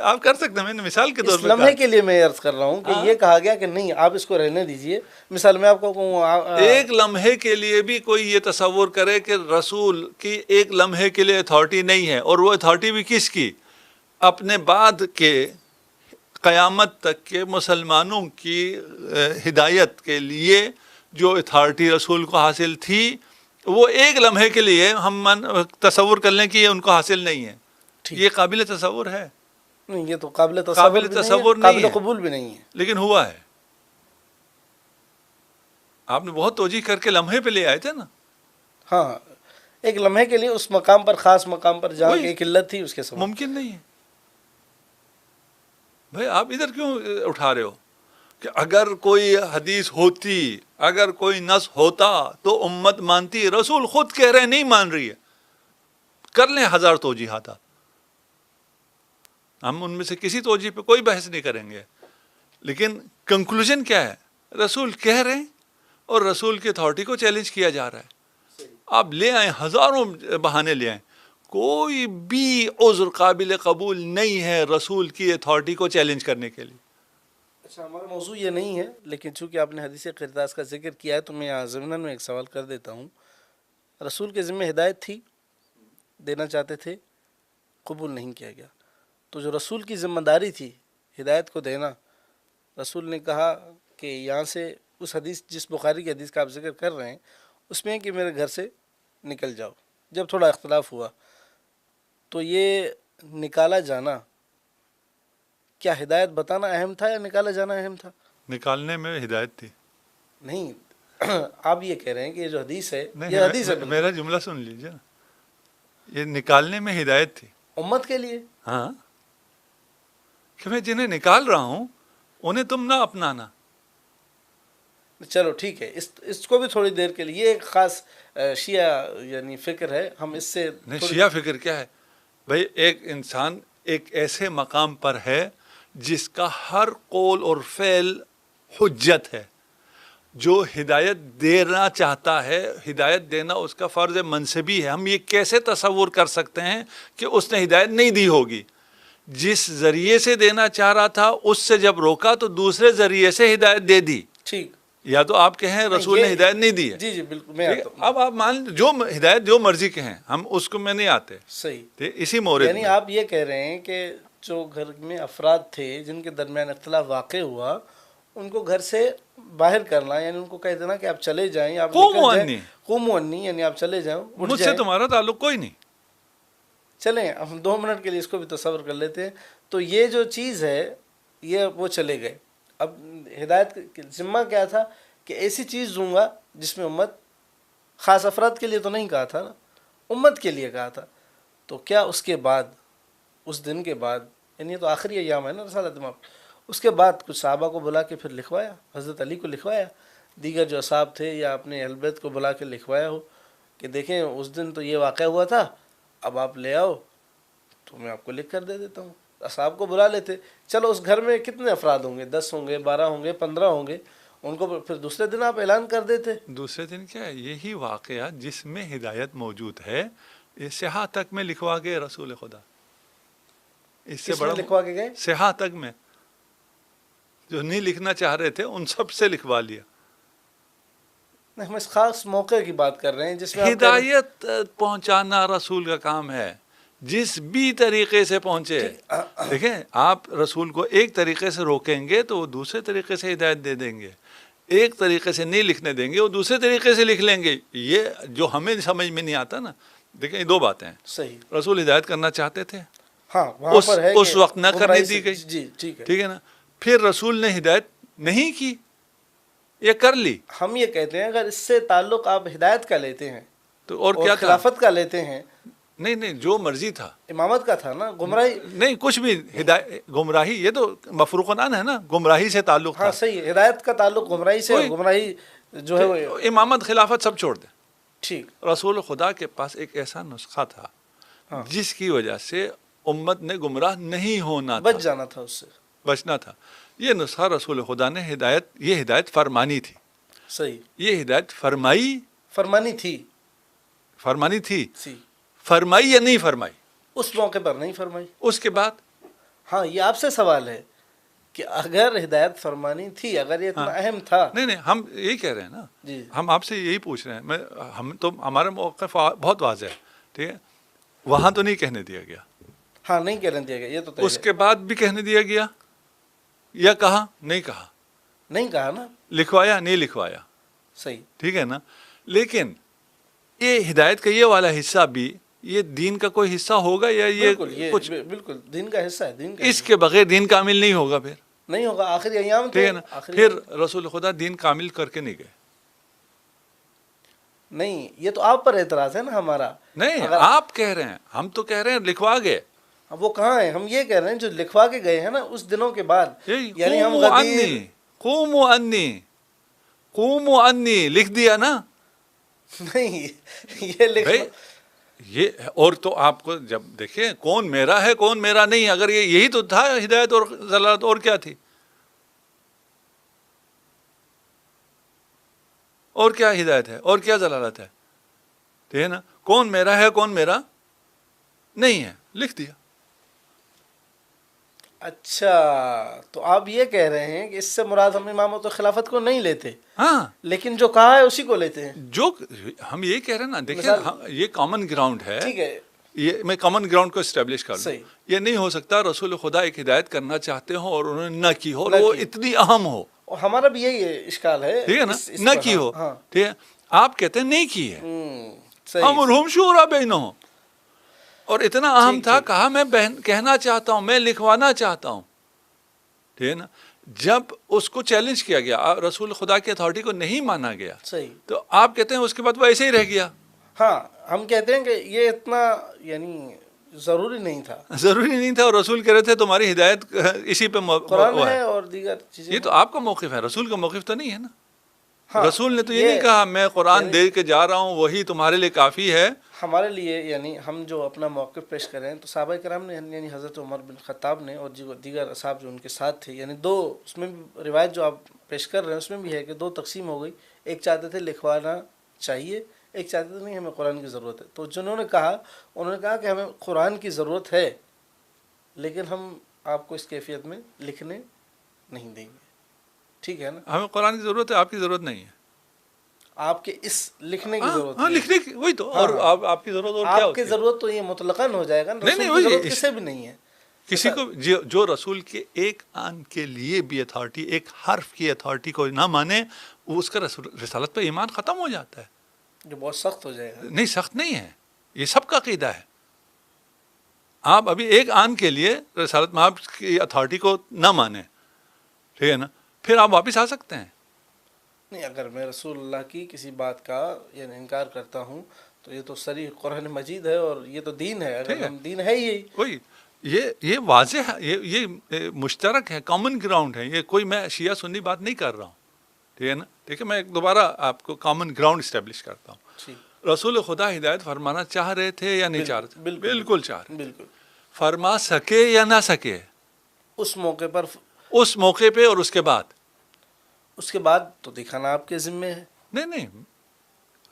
آپ کر سکتے ہیں، میں نے مثال کے طور اس پہ لمحے کہا۔ کے لیے میں عرض کر رہا ہوں کہ ہاں، یہ کہا گیا کہ نہیں، آپ اس کو رہنے دیجئے۔ مثال میں آپ کو کہوں ایک لمحے کے لیے بھی کوئی یہ تصور کرے کہ رسول کی ایک لمحے کے لیے اتھارٹی نہیں ہے، اور وہ اتھارٹی بھی کس کی؟ اپنے بعد کے قیامت تک کے مسلمانوں کی ہدایت کے لیے جو اتھارٹی رسول کو حاصل تھی، وہ ایک لمحے کے لیے ہم تصور کر لیں کہ یہ ان کو حاصل نہیں ہے، ٹھیک۔ یہ قابل تصور ہے؟ نہیں، یہ تو قابل قابل تصور تصور نہیں ہے، نہیں قابل ہے، قبول بھی نہیں ہے۔ لیکن ہوا ہے۔ آپ نے بہت توجہ کر کے لمحے پہ لے آئے تھے نا، ہاں، ایک لمحے کے لیے اس مقام پر، خاص مقام پر جہاں وہی کی ایک علت تھی اس کے سبب۔ ممکن نہیں ہے۔ بھائی آپ ادھر کیوں اٹھا رہے ہو کہ اگر کوئی حدیث ہوتی، اگر کوئی نص ہوتا تو امت مانتی؟ رسول خود کہہ رہے ہیں نہیں مان رہی ہے، کر لیں 1000 توجیحات، ہم ان میں سے کسی توجیح پہ کوئی بحث نہیں کریں گے، لیکن کنکلوژن کیا ہے؟ رسول کہہ رہے ہیں اور رسول کی اتھارٹی کو چیلنج کیا جا رہا ہے۔ آپ لے آئیں، ہزاروں بہانے لے آئیں، کوئی بھی عذر قابل قبول نہیں ہے رسول کی اتھارٹی کو چیلنج کرنے کے لیے۔ اچھا، ہمارا موضوع یہ نہیں ہے، لیکن چونکہ آپ نے حدیث قرطاس کا ذکر کیا ہے تو میں یہاں ضمناً میں ایک سوال کر دیتا ہوں۔ رسول کے ذمہ ہدایت تھی، دینا چاہتے تھے، قبول نہیں کیا گیا، تو جو رسول کی ذمہ داری تھی ہدایت کو دینا، رسول نے کہا کہ یہاں سے اس حدیث، جس بخاری کی حدیث کا آپ ذکر کر رہے ہیں، اس میں ہے کہ میرے گھر سے نکل جاؤ، جب تھوڑا اختلاف ہوا تو یہ نکالا جانا، کیا ہدایت بتانا اہم تھا یا نکالا جانا اہم تھا؟ نکالنے میں ہدایت تھی. نہیں آپ یہ کہہ رہے ہیں کہ یہ جو حدیث ہے نہیں، یہ حدیث ہے میرا جملہ سن لیجیے نا. یہ نکالنے میں ہدایت تھی امت کے لیے. ہاں، کہ میں جنہیں نکال رہا ہوں انہیں تم نہ اپنانا. چلو ٹھیک ہے، اس کو بھی تھوڑی دیر کے لیے، یہ ایک خاص شیعہ یعنی فکر ہے، ہم اس سے نہیں، شیعہ فکر کیا ہے بھائی؟ ایک انسان ایک ایسے مقام پر ہے جس کا ہر قول اور فعل حجت ہے. جو ہدایت دینا چاہتا ہے، ہدایت دینا اس کا فرض منصبی ہے. ہم یہ کیسے تصور کر سکتے ہیں کہ اس نے ہدایت نہیں دی ہوگی؟ جس ذریعے سے دینا چاہ رہا تھا اس سے جب روکا تو دوسرے ذریعے سے ہدایت دے دی. ٹھیک، یا تو آپ کہیں رسول نے ہدایت نہیں دی ہے. جی جی بالکل، میں آتا ہوں. اب آپ مان جو ہدایت جو مرضی کہیں، ہم اس کو میں نہیں آتے. صحیح، اسی مورد یعنی میں آپ یہ کہہ رہے ہیں کہ جو گھر میں افراد تھے جن کے درمیان اختلاف واقع ہوا، ان کو گھر سے باہر کرنا، یعنی ان کو کہہ دینا کہ آپ چلے جائیں، آپ قوموا نکل انی، جائیں، قوموا انی، یعنی آپ چلے جائیں، اٹھ مجھ سے جائیں. تمہارا تعلق کوئی نہیں. چلیں ہم 2 منٹ کے لیے اس کو بھی تصور کر لیتے ہیں. تو یہ جو چیز ہے یہ وہ چلے گئے. اب ہدایت ذمہ کیا تھا کہ ایسی چیز دوں گا جس میں امت، خاص افراد کے لیے تو نہیں کہا تھا نا، امت کے لیے کہا تھا. تو کیا اس کے بعد، اس دن کے بعد، یعنی یہ تو آخری ایام ہے نا رسالت امام، اس کے بعد کچھ صحابہ کو بلا کے پھر لکھوایا، حضرت علی کو لکھوایا، دیگر جو اصحاب تھے یا اپنے اہل بیت کو بلا کے لکھوایا ہو کہ دیکھیں اس دن تو یہ واقعہ ہوا تھا، اب آپ لے آؤ تو میں آپ کو لکھ کر دے دیتا ہوں. اصحاب کو بلا لیتے. چلو اس گھر میں کتنے افراد ہوں گے؟ 10 ہوں گے، 12 ہوں گے، 15 ہوں گے، ان کو پھر دوسرے دن آپ اعلان کر دیتے. دوسرے دن کیا ہے؟ یہی واقعہ جس میں ہدایت موجود ہے، یہ سیاح تک میں لکھوا گئے رسول خدا. اس سے کس میں بڑا لکھوا کے گئے؟ سیاح تک میں جو نہیں لکھنا چاہ رہے تھے ان سب سے لکھوا لیا. نہیں، ہم اس خاص موقع کی بات کر رہے ہیں جس میں آپ کہہ رہے ہیں- ہدایت پہنچانا رسول کا کام ہے، جس بھی طریقے سے پہنچے. دیکھیں، آپ رسول کو ایک طریقے سے روکیں گے تو وہ دوسرے طریقے سے ہدایت دے دیں گے. ایک طریقے سے نہیں لکھنے دیں گے، وہ دوسرے طریقے سے لکھ لیں گے. یہ جو ہمیں سمجھ میں نہیں آتا نا. دیکھیں، یہ 2 باتیں ہیں. صحیح، رسول ہدایت کرنا چاہتے تھے، ہاں وہاں پر ہے اس کہ وقت نہ کرنے گمراہی دی سے- گئی. جی ٹھیک ہے. ٹھیک ہے نا. پھر رسول نے ہدایت نہیں کی، یہ کر لی. ہم یہ کہتے ہیں اگر اس سے تعلق آپ ہدایت کا لیتے ہیں تو اور اور کیا تھا؟ خلافت کا لیتے ہیں، نہیں، جو مرضی تھا. امامت کا تھا نا، گمراہی. نہیں، کچھ بھی گمراہی، یہ تو مفروق عنہ ہے نا. گمراہی سے تعلق ہاں تھا. صحیح، ہدایت کا تعلق گمراہی سے، اور کوئی- گمراہی جو ہے وہ امامت خلافت سب چھوڑ دیں. ٹھیک. رسول خدا کے پاس ایک ایسا نسخہ تھا ہاں، جس کی وجہ سے امت نے گمراہ نہیں ہونا بچ تھا، جانا تھا اس سے. بچنا تھا. یہ نسخہ رسول خدا نے یہ ہدایت فرمانی تھی. صحیح، یہ ہدایت فرمائی فرمانی تھی. فرمائی یا نہیں فرمائی؟ اس موقع پر نہیں فرمائی. اس کے بعد ہاں یہ آپ سے سوال ہے کہ اگر ہدایت فرمانی تھی، اگر یہ اتنا ہاں. اہم تھا. نہیں، ہم یہی کہہ رہے ہیں نا. جی ہم آپ سے یہی پوچھ رہے ہیں. ہم تو ہمارا موقف بہت واضح ہے. ٹھیک ہے، وہاں تو نہیں کہنے دیا گیا. ہاں نہیں کہنے دیا گیا، یہ تو طے اس ہے. کے بعد بھی کہنے دیا گیا یا کہا؟ نہیں کہا. نہیں کہا نا. لکھوایا؟ نہیں لکھوایا. صحیح. ٹھیک ہے نا. لیکن یہ ہدایت کا یہ والا حصہ بھی یہ دین کا کوئی حصہ ہوگا یا یہ کچھ بالکل دین کا حصہ ہے. دین کا اس کے بغیر دین کامل نہیں ہوگا. پھر نہیں ہوگا. آخری ایام ٹھیک تھے. ہے نا. پھر رسول خدا دین کامل کر کے نہیں گئے. نہیں، یہ تو آپ پر اعتراض ہے نا ہمارا. نہیں، آپ کہہ رہے ہیں، ہم تو کہہ رہے ہیں لکھوا گئے. وہ کہاں ہیں؟ ہم یہ کہہ رہے ہیں جو لکھوا کے گئے ہیں نا اس دنوں کے بعد، یعنی ہم غدیر. قوموا انی لکھ دیا نا. نہیں یہ لکھ یہ اور تو آپ کو جب دیکھیں کون میرا ہے کون میرا نہیں، اگر یہی تو تھا ہدایت اور ضلالت، اور کیا تھی؟ اور کیا ہدایت ہے اور کیا ضلالت ہے؟ ٹھیک ہے نا. کون میرا ہے کون میرا نہیں ہے، لکھ دیا. اچھا، تو آپ یہ کہہ رہے ہیں کہ اس سے مراد ہم امامت و خلافت کو نہیں لیتے، ہاں، لیکن جو کہا ہے اسی کو لیتے ہیں. جو ہم یہ کہہ رہے ہیں نا. دیکھیں، یہ کامن گراؤنڈ ہے. ٹھیک ہے. یہ میں کامن گراؤنڈ کو اسٹیبلش کر لوں. صحیح. یہ نہیں ہو سکتا رسول خدا ایک ہدایت کرنا چاہتے ہوں اور انہوں نے نہ کی ہو، اور وہ اتنی اہم ہو. اور ہمارا بھی یہی اشکال ہے. ٹھیک ہے نا. نہ کی ہو. ٹھیک ہے. آپ کہتے ہیں نہیں کی ہے. صحیح. امرہم شورا بینہم. اور اتنا اہم تھا, کہا میں کہنا چاہتا ہوں, میں لکھوانا چاہتا ہوں, ٹھیک ہے نا. جب اس کو چیلنج کیا گیا, رسول خدا کی اتھارٹی کو نہیں مانا گیا, صحیح, تو آپ کہتے ہیں اس کے بعد وہ ایسے ہی رہ گیا. ہاں ہم کہتے ہیں کہ یہ اتنا یعنی ضروری نہیں تھا, ضروری نہیں تھا, اور رسول کہہ رہے تھے تمہاری ہدایت اسی پہ قرآن ہے اور دیگر چیزیں. یہ تو آپ کا موقف ہے, رسول کا موقف تو نہیں ہے نا. ہاں رسول نے تو یہ نہیں کہا میں قرآن دے کے جا رہا ہوں وہی تمہارے لیے کافی ہے. ہمارے لیے یعنی ہم جو اپنا موقف پیش کر رہے ہیں, تو صحابہ کرام نے یعنی حضرت عمر بن خطاب نے اور دیگر اصحاب جو ان کے ساتھ تھے, یعنی دو, اس میں بھی روایت جو آپ پیش کر رہے ہیں اس میں بھی ہے کہ دو تقسیم ہو گئی. ایک چاہتے تھے لکھوانا چاہیے, ایک چاہتے تھے نہیں ہمیں قرآن کی ضرورت ہے. تو جنہوں نے کہا, انہوں نے کہا کہ ہمیں قرآن کی ضرورت ہے لیکن ہم آپ کو اس کیفیت میں لکھنے نہیں دیں گے. ٹھیک ہے نا, ہمیں قرآن کی ضرورت ہے, آپ کی ضرورت نہیں ہے. آپ کے اس لکھنے کی ضرورت ہاں لکھنے کی, وہی تو, اور آپ کی ضرورت اور کیا آپ کی ضرورت تو یہ مطلقاً ہو جائے گا, نہیں ضرورت کسے بھی نہیں ہے. کسی کو جو رسول کے ایک آن کے لیے بھی اتھارٹی, ایک حرف کی اتھارٹی کو نہ مانے, وہ اس کا رسالت پہ ایمان ختم ہو جاتا ہے, جو بہت سخت ہو جائے گا. نہیں سخت نہیں ہے, یہ سب کا عقیدہ ہے. آپ ابھی ایک آن کے لیے رسالت میں آپ کی اتھارٹی کو نہ مانیں, ٹھیک ہے نا, پھر آپ واپس آ سکتے ہیں. نہیں, اگر میں رسول اللہ کی کسی بات کا یعنی انکار کرتا ہوں تو یہ تو صریح قرآن مجید ہے اور یہ تو دین ہے. اگر ہم دین ہے یہی, وہی یہ واضح ہے, یہ مشترک ہے, کامن گراؤنڈ ہے. یہ کوئی میں شیعہ سنی بات نہیں کر رہا ہوں, ٹھیک ہے نا. ٹھیک ہے, میں دوبارہ آپ کو کامن گراؤنڈ اسٹیبلش کرتا ہوں. رسول خدا ہدایت فرمانا چاہ رہے تھے یا نہیں چاہ رہے تھے؟ بالکل چاہ رہے, بالکل. فرما سکے یا نہ سکے اس موقع پر, اس موقع پہ, اور اس کے بعد تو دکھانا آپ کے ذمے ہے. نہیں,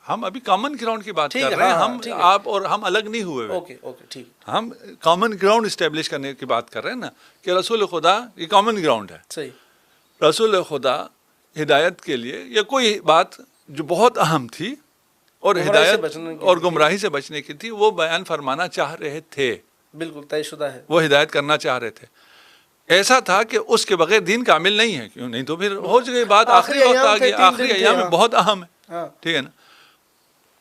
ہم ابھی کامن گراؤنڈ کی بات کر رہے ہیں. ہم آپ اور ہم الگ نہیں ہوئے. اوکے ٹھیک, ہم کامن گراؤنڈ اسٹیبلش کرنے کی بات کر رہے ہیں نا, کہ رسول خدا یہ کامن گراؤنڈ ہے. صحیح. رسول خدا ہدایت کے لیے یا کوئی بات جو بہت اہم تھی اور ہدایت اور گمراہی سے بچنے کی تھی, وہ بیان فرمانا چاہ رہے تھے. بالکل طے شدہ ہے, وہ ہدایت کرنا چاہ رہے تھے. ایسا تھا کہ اس کے بغیر دین کامل نہیں ہے, کیوں نہیں, تو پھر ہو گئی بات, آخری وقت آ گئی, آخری ایام میں بہت اہم ہے, ٹھیک ہے نا.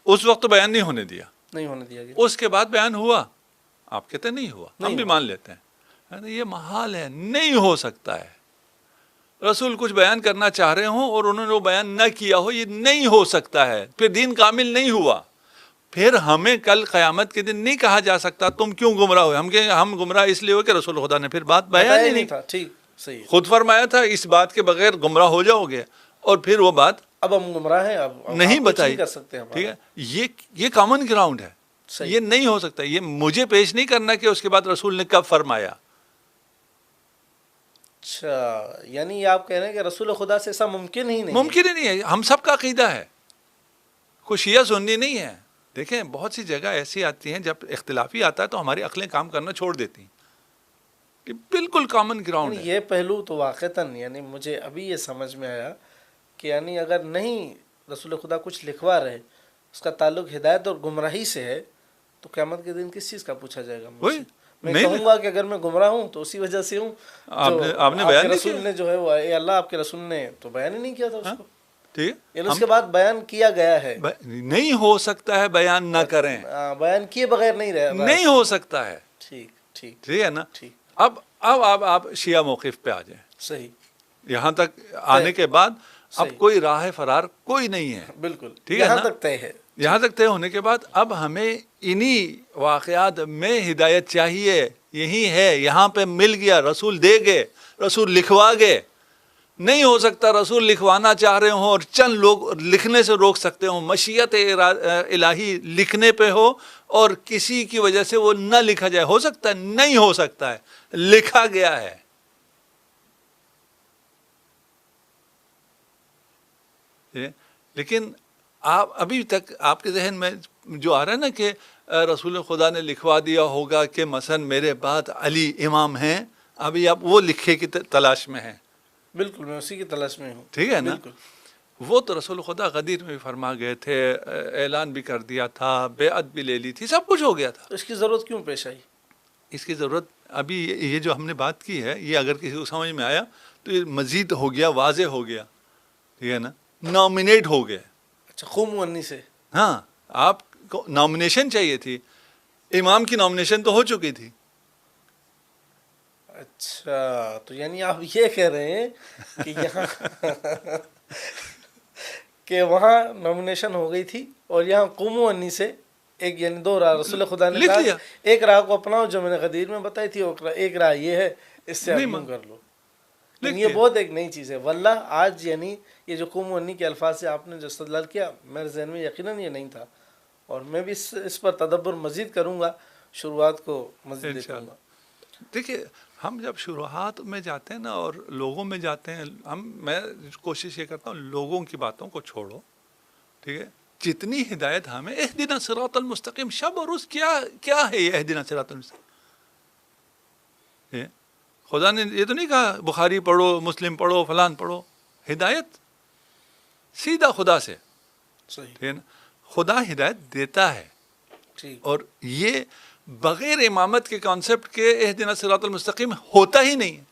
اس وقت تو بیان نہیں ہونے دیا گیا, اس کے بعد بیان ہوا. آپ کہتے ہیں نہیں ہوا, ہم بھی مان لیتے ہیں, یہ محال ہے, نہیں ہو سکتا ہے. رسول کچھ بیان کرنا چاہ رہے ہوں اور انہوں نے وہ بیان نہ کیا ہو, یہ نہیں ہو سکتا ہے, پھر دین کامل نہیں ہوا. پھر ہمیں کل قیامت کے دن نہیں کہا جا سکتا تم کیوں گمراہ ہوئے. ہم کہیں ہم گمراہ اس لیے ہوئے کہ رسول خدا نے پھر بات بیان ہی نہیں تھا. ٹھیک, صحیح, خود فرمایا تھا اس بات کے بغیر گمراہ ہو جاؤ گے, اور پھر وہ بات اب ہم گمراہ ہیں, اب نہیں بتائی کر سکتے ہیں. ٹھیک ہے, یہ کامن گراؤنڈ ہے, یہ نہیں ہو سکتا. یہ مجھے پیش نہیں کرنا کہ اس کے بعد رسول نے کب فرمایا. اچھا, یعنی آپ کہہ رہے ہیں کہ رسول خدا سے ایسا ممکن ہی نہیں ہے. ہم سب کا عقیدہ ہے, کوئی شیعہ سنی نہیں ہے. دیکھیں بہت سی جگہ ایسی آتی ہیں جب اختلافی آتا ہے تو ہماری عقلیں کام کرنا چھوڑ دیتی ہیں, کہ بالکل کامن گراؤنڈ ہے. یہ پہلو تو واقعتاً یعنی مجھے ابھی یہ سمجھ میں آیا کہ یعنی اگر نہیں رسول خدا کچھ لکھوا رہے, اس کا تعلق ہدایت اور گمراہی سے ہے, تو قیامت کے دن کس چیز کا پوچھا جائے گا مجھ سے؟ میں کہوں گا کہ اگر میں گمراہ ہوں تو اسی وجہ سے ہوں. آپ نے بیان رسول نے جو ہے وہ اللہ آپ کے رسول نے تو بیان ہی نہیں کیا تھا اس کو, ٹھیک, یعنی اس کے بعد بیان کیا گیا ہے. نہیں ہو سکتا ہے بیان نہ کریں, بیان کیے بغیر نہیں رہا, نہیں ہو سکتا ہے. ٹھیک ہے نا. اب آپ شیعہ موقف پہ آ جائیں. صحیح. یہاں تک آنے کے بعد اب کوئی راہ فرار کوئی نہیں ہے. بالکل, ٹھیک ہے, یہاں تک طے ہے. یہاں تک طے ہونے کے بعد اب ہمیں انہی واقعات میں ہدایت چاہیے. یہی ہے, یہاں پہ مل گیا, رسول دے گئے, رسول لکھوا گئے. نہیں ہو سکتا رسول لکھوانا چاہ رہے ہوں اور چند لوگ لکھنے سے روک سکتے ہوں, مشیت الہی لکھنے پہ ہو اور کسی کی وجہ سے وہ نہ لکھا جائے. ہو سکتا ہے؟ نہیں ہو سکتا ہے, لکھا گیا ہے. لیکن آپ ابھی تک آپ کے ذہن میں جو آ رہا ہے نا کہ رسول خدا نے لکھوا دیا ہوگا کہ مثلا میرے بعد علی امام ہیں, ابھی آپ وہ لکھے کی تلاش میں ہیں. بالکل, میں اسی کی تلاش میں ہوں. ٹھیک ہے نا. وہ تو رسول خدا غدیر میں بھی فرما گئے تھے, اعلان بھی کر دیا تھا, بیعت بھی لے لی تھی, سب کچھ ہو گیا تھا. اس کی ضرورت کیوں پیش آئی؟ اس کی ضرورت ابھی یہ جو ہم نے بات کی ہے, یہ اگر کسی کو سمجھ میں آیا تو یہ مزید ہو گیا, واضح ہو گیا. ٹھیک ہے نا, نامنیٹ ہو گئے. اچھا, خوب منی سے. ہاں, آپ کو نامنیشن چاہیے تھی. امام کی نامنیشن تو ہو چکی تھی. اچھا تو یعنی آپ یہ کہہ رہے ہیں کہ یہاں کہ وہاں نامنیشن ہو گئی تھی اور یہاں قوم انی سے ایک یعنی دو راہ رسول خدا نے لکھ کہا لیا. ایک راہ کو اپناؤ جو میں نے غدیر میں بتائی تھی، ایک راہ یہ ہے، اس سے آپ نہیں یوں کر لو. لکھ لیکن یہ لیا. بہت ایک نئی چیز ہے واللہ. آج یعنی یہ جو قوم انی کے الفاظ سے آپ نے جو استدلال کیا میرے ذہن میں یقیناً یہ نہیں تھا، اور میں بھی اس پر تدبر مزید کروں گا، شروعات کو مزید دیکھوں گا. دیکھیے ہم جب شروحات میں جاتے ہیں نا اور لوگوں میں جاتے ہیں، میں کوشش یہ کرتا ہوں لوگوں کی باتوں کو چھوڑو، ٹھیک ہے. جتنی ہدایت ہمیں اہدنا صراط المستقیم، شب اور روز کیا ہے یہ اہدنا صراط المستقیم؟ خدا نے یہ تو نہیں کہا بخاری پڑھو، مسلم پڑھو، فلان پڑھو. ہدایت سیدھا خدا سے، صحیح. ٹھیک ہے نا. خدا ہدایت دیتا ہے، ٹھیک. اور یہ بغیر امامت کے کانسیپٹ کے اہدنا صراط المستقیم ہوتا ہی نہیں ہے.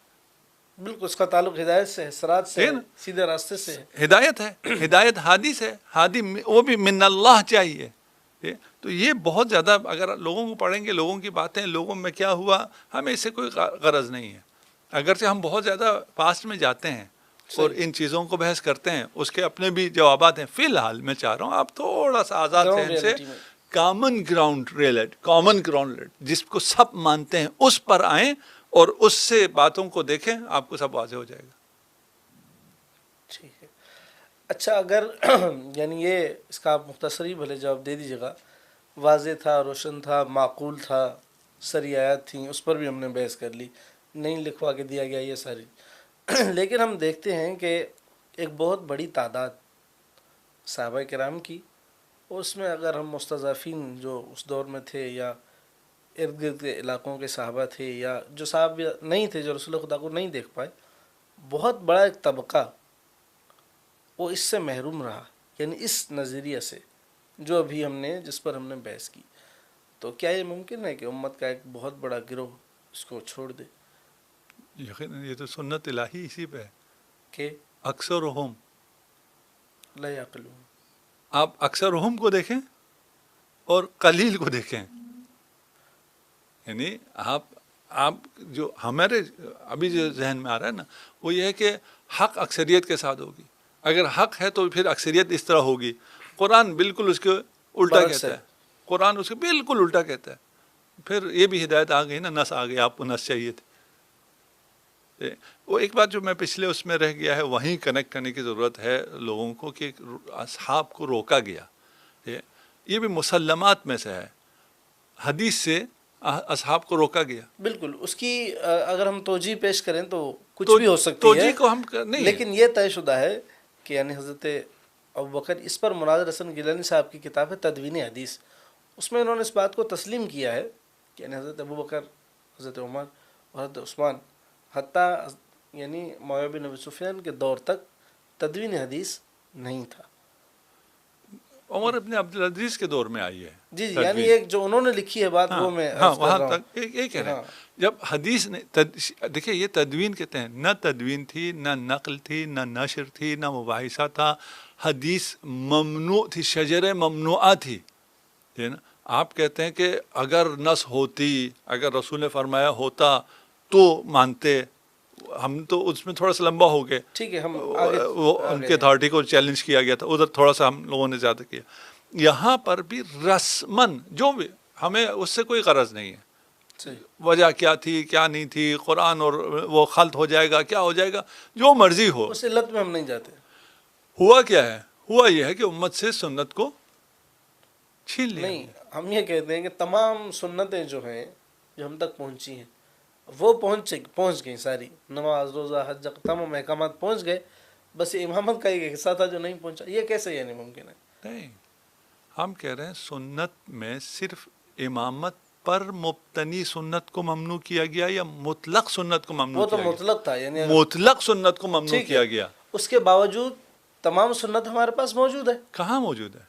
بالکل اس کا تعلق ہدایت سے ہے، صراط سے ٹھیک ہے، ہے نا. سیدھے راستے سے ہے. ہدایت ہے، ہدایت ہادی سے، ہادی وہ بھی من اللہ چاہیے. تو یہ بہت زیادہ اگر لوگوں کو پڑھیں گے، لوگوں کی باتیں، لوگوں میں کیا ہوا، ہمیں اس سے کوئی غرض نہیں ہے. اگرچہ ہم بہت زیادہ پاسٹ میں جاتے ہیں اور ان چیزوں کو بحث کرتے ہیں، اس کے اپنے بھی جوابات ہیں. فی الحال میں چاہ رہا ہوں آپ تھوڑا سا آزاد گراؤنڈ ذہن سے ریئلٹی میں. کامن گراؤنڈ جس کو سب مانتے ہیں اس پر آئیں اور اس سے باتوں کو دیکھیں، آپ کو سب واضح ہو جائے گا. ٹھیک ہے. اچھا اگر یعنی یہ اس کا آپ مختصری بھلے جواب دے دیجیے گا، واضح تھا، روشن تھا، معقول تھا، سری آیات تھیں، اس پر بھی ہم نے بحث کر لی، نہیں لکھوا کے دیا گیا یہ ساری. لیکن ہم دیکھتے ہیں کہ ایک بہت بڑی تعداد صحابہ کرام کی، اور اس میں اگر ہم مستضعفین جو اس دور میں تھے یا ارد گرد کے علاقوں کے صحابہ تھے یا جو صحابہ نہیں تھے جو رسول خدا کو نہیں دیکھ پائے، بہت بڑا ایک طبقہ وہ اس سے محروم رہا. یعنی اس نظریے سے جو ابھی جس پر ہم نے بحث کی، تو کیا یہ ممکن ہے کہ امت کا ایک بہت بڑا گروہ اس کو چھوڑ دے؟ یقیناً یہ تو سنت الہی اسی پہ ہے کہ اکثرہم. لا یعقلون. آپ اکثرہم کو دیکھیں اور قلیل کو دیکھیں. یعنی آپ جو ہمارے ابھی جو ذہن میں آ رہا ہے نا، وہ یہ ہے کہ حق اکثریت کے ساتھ ہوگی. اگر حق ہے تو پھر اکثریت اس طرح ہوگی. قرآن بالکل اس کے الٹا برعکس کہتا ہے. ہے. قرآن اس کے بالکل الٹا کہتا ہے. پھر یہ بھی ہدایت آ گئی نا، نس آ گئی، آپ کو نس چاہیے تھے. وہ ایک بات جو میں پچھلے اس میں رہ گیا ہے، وہیں کنیکٹ کرنے کی ضرورت ہے لوگوں کو، کہ اصحاب کو روکا گیا. یہ بھی مسلمات میں سے ہے، حدیث سے اصحاب کو روکا گیا. بالکل اس کی اگر ہم توجیہ پیش کریں تو کچھ تو بھی ہو سکتی توجیہ ہے، کو ہم نہیں، لیکن یہ طے شدہ ہے کہ یعنی حضرت ابوبکر، اس پر مناظر حسن گیلانی صاحب کی کتاب ہے تدوین حدیث، اس میں انہوں نے اس بات کو تسلیم کیا ہے کہ یعنی حضرت ابوبکر، حضرت عمر اور حضرت عثمان، حتیٰ یعنی معاویہ بن ابی سفیان کے دور تک تدوین حدیث نہیں تھا. عمر ابن عبدالعزیز کے دور میں آئی ہے. جی یعنی ایک جو انہوں نے لکھی ہے بات، وہ میں عرض کر وہاں رہا ہوں. تک یہ کہہ رہے ہیں. جب حدیث نے دیکھیے یہ تدوین کہتے ہیں، نہ تدوین تھی، نہ نقل تھی، نہ نشر تھی، نہ مباحثہ تھا. حدیث ممنوع تھی، شجر ممنوعہ تھی. آپ کہتے ہیں کہ اگر نص ہوتی، اگر رسول نے فرمایا ہوتا تو مانتے. ہم تو اس میں تھوڑا سا لمبا ہو گئے. ٹھیک ہے، ہم وہ ان کے اتھارٹی کو چیلنج کیا گیا تھا، ادھر تھوڑا سا ہم لوگوں نے زیادہ کیا. یہاں پر بھی رسمن جو بھی، ہمیں اس سے کوئی غرض نہیں ہے وجہ کیا تھی کیا نہیں تھی، قرآن اور وہ خلط ہو جائے گا، کیا ہو جائے گا، جو مرضی ہو. اس علت میں ہم نہیں جاتے. ہوا کیا ہے؟ ہوا یہ ہے کہ امت سے سنت کو چھین لیا. نہیں، ہم یہ کہتے ہیں کہ تمام سنتیں جو ہیں جو ہم تک پہنچی ہیں وہ پہنچ گئیں ساری، نماز، روزہ، حج، تمام احکامات پہنچ گئے، بس یہ امامت کا ایک حصہ تھا جو نہیں پہنچا. یہ کیسے یعنی ممکن ہے؟ نہیں، ہم کہہ رہے ہیں سنت میں صرف امامت پر مبتنی سنت کو ممنوع کیا گیا یا مطلق سنت کو ممنوع وہ تو کیا گیا؟ مطلق تھا، یعنی مطلق سنت کو ممنوع کیا گیا. اس کے باوجود تمام سنت ہمارے پاس موجود ہے. کہاں موجود ہے؟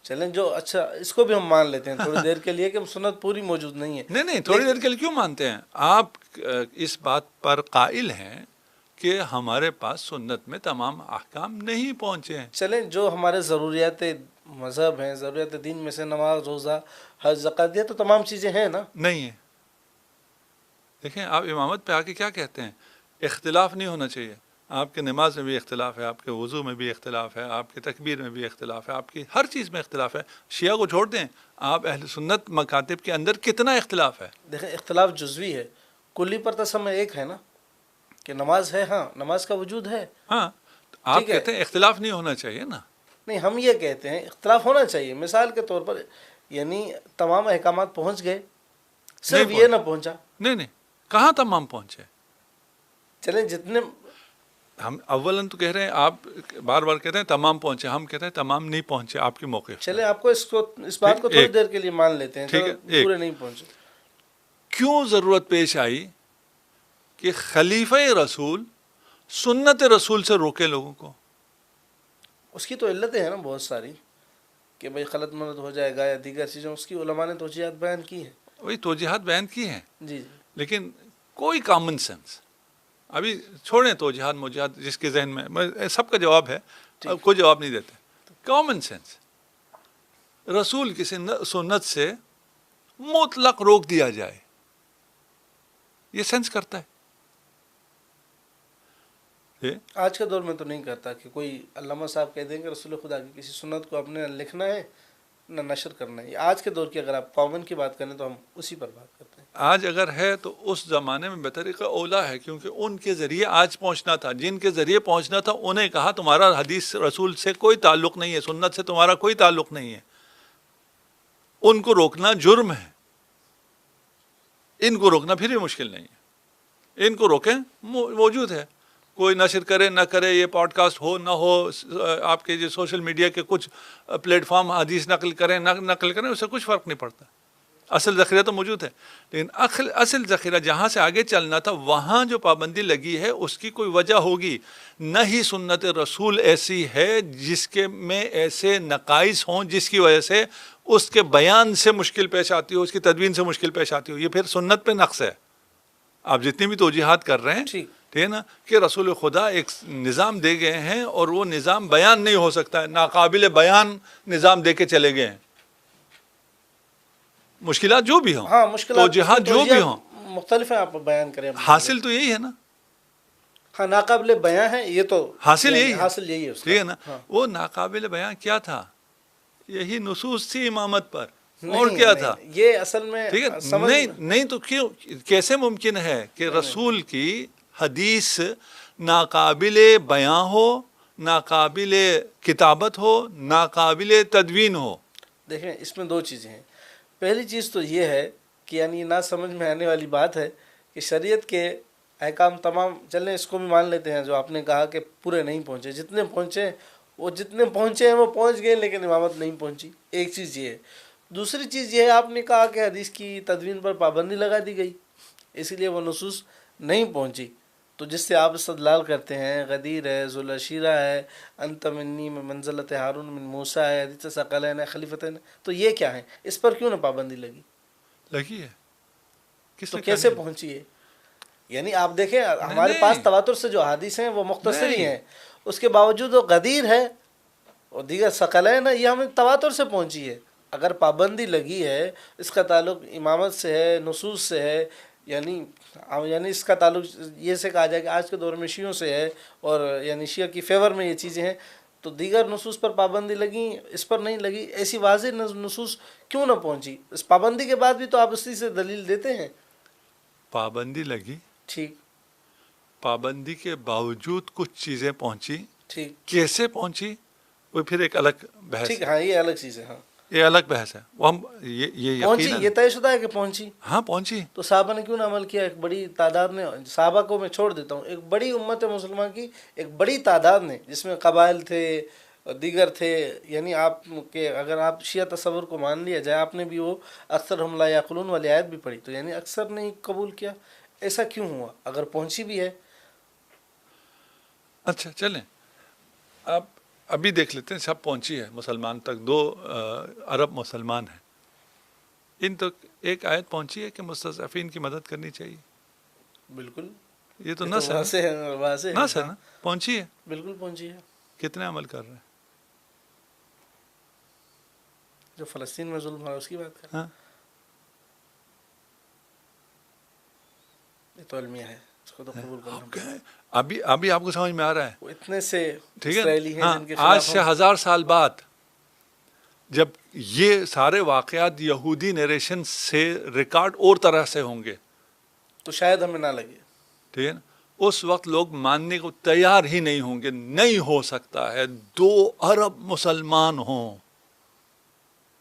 چلیں جو اچھا اس کو بھی ہم مان لیتے ہیں تھوڑی دیر کے لیے کہ سنت پوری موجود نہیں ہے. نہیں تھوڑی دیر کے لیے کیوں مانتے ہیں آپ؟ اس بات پر قائل ہیں کہ ہمارے پاس سنت میں تمام احکام نہیں پہنچے ہیں. چلیں جو ہمارے ضروریات مذہب ہیں، ضرورت دین میں سے نماز، روزہ، حج، زکوٰۃ، یہ تو تمام چیزیں ہیں نا. نہیں ہے. دیکھیں آپ امامت پہ آ کے کیا کہتے ہیں، اختلاف نہیں ہونا چاہیے. آپ کے نماز میں بھی اختلاف ہے، آپ کے وضو میں بھی اختلاف ہے، آپ کے تکبیر میں بھی اختلاف ہے، آپ کی ہر چیز میں اختلاف ہے. شیعہ کو چھوڑ دیں، آپ اہل سنت مکاتب کے اندر کتنا اختلاف ہے. دیکھیں اختلاف جزوی ہے، کلی پر تسمہ ایک ہے نا، کہ نماز ہے، ہاں نماز کا وجود ہے. ہاں آپ ٹھیک ہے، کہتے ہیں اختلاف نہیں ہونا چاہیے نا. نہیں ہم یہ کہتے ہیں اختلاف ہونا چاہیے. مثال کے طور پر یعنی تمام احکامات پہنچ گئے، صرف نہیں یہ نہ پہنچا. نہیں کہاں تمام پہنچے. چلیں جتنے ہم اولاً تو کہہ رہے ہیں، آپ بار بار کہتے ہیں تمام پہنچے، ہم کہتے ہیں تمام نہیں پہنچے آپ کے موقف پہ. چلیں آپ کو اس بات کو تھوڑی دیر کے لیے مان لیتے ہیں، ٹھیک ہے، چلو پورے نہیں پہنچے. کیوں ضرورت پیش آئی کہ خلیفہ رسول سنت رسول سے روکے لوگوں کو؟ اس کی تو علتیں ہیں نا بہت ساری، کہ بھئی خلط ملط ہو جائے گا یا دیگر چیزیں، اس کی علماء نے توجیہات بیان کی ہیں. وہی توجیہات بیان کی ہیں، جی لیکن کوئی کامن سینس. ابھی چھوڑیں توجیہات موجہات، جس کے ذہن میں سب کا جواب ہے، اب کوئی جواب نہیں دیتے. کامن سینس، رسول کی سنت سے مطلق روک دیا جائے، یہ سینس کرتا ہے. آج کے دور میں تو نہیں کرتا کہ کوئی علامہ صاحب کہہ دیں کہ رسول خدا کی کسی سنت کو اپنے نہ لکھنا ہے نہ نشر کرنا ہے. آج کے دور کی اگر آپ کامن کی بات کریں تو ہم اسی پر بات کرتے ہیں. آج اگر ہے تو اس زمانے میں بطریقہ اولا ہے، کیونکہ ان کے ذریعے آج پہنچنا تھا. جن کے ذریعے پہنچنا تھا انہیں کہا تمہارا حدیث رسول سے کوئی تعلق نہیں ہے، سنت سے تمہارا کوئی تعلق نہیں ہے. ان کو روکنا جرم ہے، ان کو روکنا پھر بھی مشکل نہیں ہے. ان کو روکیں، موجود ہے. کوئی نشر کرے نہ کرے، یہ پوڈ کاسٹ ہو نہ ہو، آپ کے جو سوشل میڈیا کے کچھ پلیٹ فارم حدیث نقل کریں نہ نقل کریں، اس سے کچھ فرق نہیں پڑتا. اصل ذخیرہ تو موجود ہے. لیکن اصل ذخیرہ جہاں سے آگے چلنا تھا وہاں جو پابندی لگی ہے اس کی کوئی وجہ ہوگی. نہ ہی سنت رسول ایسی ہے جس کے میں ایسے نقائص ہوں جس کی وجہ سے اس کے بیان سے مشکل پیش آتی ہو، اس کی تدوین سے مشکل پیش آتی ہو. یہ پھر سنت پہ نقص ہے. آپ جتنی بھی توجیحات کر رہے ہیں، ٹھیک ہے نا، کہ رسول خدا ایک نظام دے گئے ہیں اور وہ نظام بیان نہیں ہو سکتا ہے، ناقابل بیان نظام دے کے چلے گئے ہیں. مشکلات جو بھی ہوں، ہاں مشکلات توجیحات جو بھی ہوں، مختلف ہیں، آپ بیان کریں. حاصل تو یہی ہے نا. ہاں ناقابل بیاں ہے، یہ تو حاصل یہی ہے، حاصل یہی ہے. ٹھیک ہے نا. وہ ناقابل بیان کیا تھا؟ یہی نصوص تھی امامت پر، اور کیا تھا؟ یہ اصل میں ٹھیک ہے. نہیں تو کیوں، کیسے ممکن ہے کہ رسول کی حدیث ناقابل بیان ہو، ناقابل کتابت ہو، ناقابل تدوین ہو؟ دیکھیں اس میں دو چیزیں ہیں. پہلی چیز تو یہ ہے کہ یعنی نہ سمجھ میں آنے والی بات ہے کہ شریعت کے احکام تمام، چلیں اس کو بھی مان لیتے ہیں جو آپ نے کہا کہ پورے نہیں پہنچے. جتنے پہنچے وہ جتنے پہنچے ہیں وہ پہنچ گئے، لیکن امامت نہیں پہنچی. ایک چیز یہ ہے. دوسری چیز یہ ہے، آپ نے کہا کہ حدیث کی تدوین پر پابندی لگا دی گئی، اسی لیے وہ نصوص نہیں پہنچی. تو جس سے آپ استدلال کرتے ہیں، غدیر ہے، ذوالعشیرہ ہے، انت منی میں منزلت ہارون من موسیٰ ہے، حدیث ثقلین ہے، خلیفتین، تو یہ کیا ہے؟ اس پر کیوں نہ پابندی لگی ہے؟ تو کیسے پہنچی ہے؟ یعنی آپ دیکھیں ہمارے پاس تواتر سے جو حدیث ہیں وہ مختصر ہی ہیں، اس کے باوجود وہ غدیر ہے اور دیگر ثقلین ہے، یہ ہمیں تواتر سے پہنچی ہے. اگر پابندی لگی ہے، اس کا تعلق امامت سے ہے، نصوص سے ہے، یعنی اس کا تعلق یہ سے کہا جائے کہ آج کے دور میں شیعوں سے ہے اور یعنی شیعہ کی فیور میں یہ چیزیں ہیں، تو دیگر نصوص پر پابندی لگی، اس پر نہیں لگی. ایسی واضح نصوص کیوں نہ پہنچی؟ اس پابندی کے بعد بھی تو آپ اسی سے دلیل دیتے ہیں. پابندی لگی، ٹھیک، پابندی کے باوجود کچھ چیزیں پہنچی، ٹھیک، کیسے پہنچی وہ پھر ایک الگ بحث. ٹھیک، ہاں یہ الگ چیز ہے. ہاں یہ الگ بحث ہے. وہ ہم یہ پہنچی، یہ طے شدہ ہے کہ پہنچی. ہاں پہنچی. تو صحابہ نے کیوں نہ عمل کیا؟ ایک بڑی تعداد نے، صحابہ کو میں چھوڑ دیتا ہوں، ایک بڑی امت مسلمہ کی ایک بڑی تعداد نے، جس میں قبائل تھے، دیگر تھے. یعنی آپ کے اگر آپ شیعہ تصور کو مان لیا جائے، آپ نے بھی وہ اکثر ہم لا یعقلون والی آیت بھی پڑھی، تو یعنی اکثر نے قبول کیا. ایسا کیوں ہوا اگر پہنچی بھی ہے؟ اچھا چلیں، آپ ابھی دیکھ لیتے ہیں. سب پہنچی ہے مسلمان تک. 2 ارب مسلمان ہیں، ان تک ایک آیت پہنچی ہے کہ مستضعفین کی مدد کرنی چاہیے. بالکل، یہ تو نص ہے نا، پہنچی ہے، بالکل پہنچی ہے. کتنے عمل کر رہے ہیں؟ جو فلسطین میں ظلم ہو رہا ہے اس کی بات کر رہے ہاں ہیں؟ یہ تو المیہ ہے، اس کو تو قبول کرنا آپ پڑے گا۔ کہیں ابھی آپ کو سمجھ میں آ رہا ہے؟ وہ اتنے سے ٹھیک ہے، اسرائیلی ہیں ہاں جن کے آج خلاف سے 1000 سال بعد جب یہ سارے واقعات یہودی نیریشن سے ریکارڈ اور طرح سے ہوں گے، تو شاید ہمیں نہ لگے۔ ٹھیک ہے نا، اس وقت لوگ ماننے کو تیار ہی نہیں ہوں گے۔ نہیں ہو سکتا ہے 2 ارب مسلمان ہوں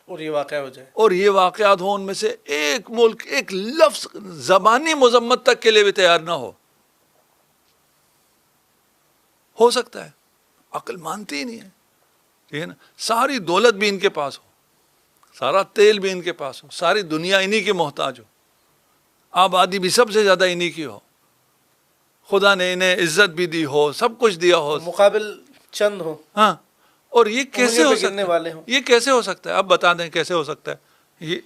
اور یہ واقعہ ہو جائے، اور یہ واقعات ہوں، ان میں سے ایک ملک ایک لفظ زبانی مذمت تک کے لیے بھی تیار نہ ہو سکتا ہے؟ عقل مانتی ہی نہیں ہے، ٹھیک ہے نا۔ ساری دولت بھی ان کے پاس ہو، سارا تیل بھی ان کے پاس ہو، ساری دنیا انہی کی محتاج ہو، آبادی بھی سب سے زیادہ انہی کی ہو، خدا نے انہیں عزت بھی دی ہو، سب کچھ دیا ہو، مقابل چند ہو، ہاں، اور یہ کیسے انگلیوں ہو پہ سکتا گننے والے ہوں۔ ہے؟ یہ کیسے ہو سکتا ہے؟ آپ بتا دیں کیسے ہو سکتا ہے؟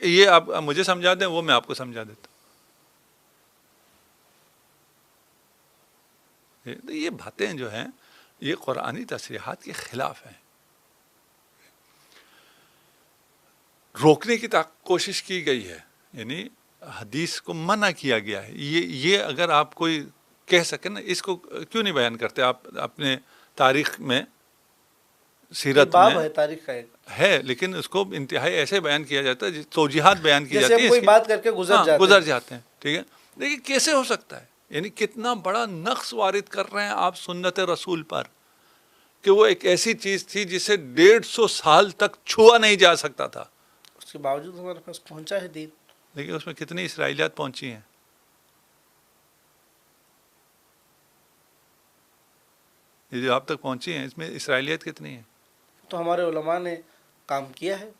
یہ آپ مجھے سمجھا دیں، وہ میں آپ کو سمجھا دیتا ہوں۔ یہ باتیں جو ہیں یہ قرآنی تصریحات کے خلاف ہیں۔ روکنے کی کوشش کی گئی ہے، یعنی حدیث کو منع کیا گیا ہے۔ یہ اگر آپ کوئی کہہ سکیں نا، اس کو کیوں نہیں بیان کرتے آپ اپنے تاریخ میں، سیرت باب میں ہے تاریخ کا ایک، ہے، لیکن اس کو انتہائی ایسے بیان کیا جاتا ہے، توجیحات بیان کی جیسے جاتی ہم ہیں کوئی اس کی، بات کر کے ہاں گزر جاتے ہیں، ٹھیک ہے۔ لیکن کیسے ہو سکتا ہے؟ یعنی کتنا بڑا نقص وارد کر رہے ہیں آپ سنت رسول پر، کہ وہ ایک ایسی چیز تھی جسے 150 سال تک چھوا نہیں جا سکتا تھا، اس کے باوجود ہمارے پاس پہنچا ہے دین۔ لیکن اس میں کتنی اسرائیلیات پہنچی ہیں؟ یہ جو آپ تک پہنچی ہیں اس میں اسرائیلیت کتنی ہیں؟ تو ہمارے علماء نے کام کیا ہے،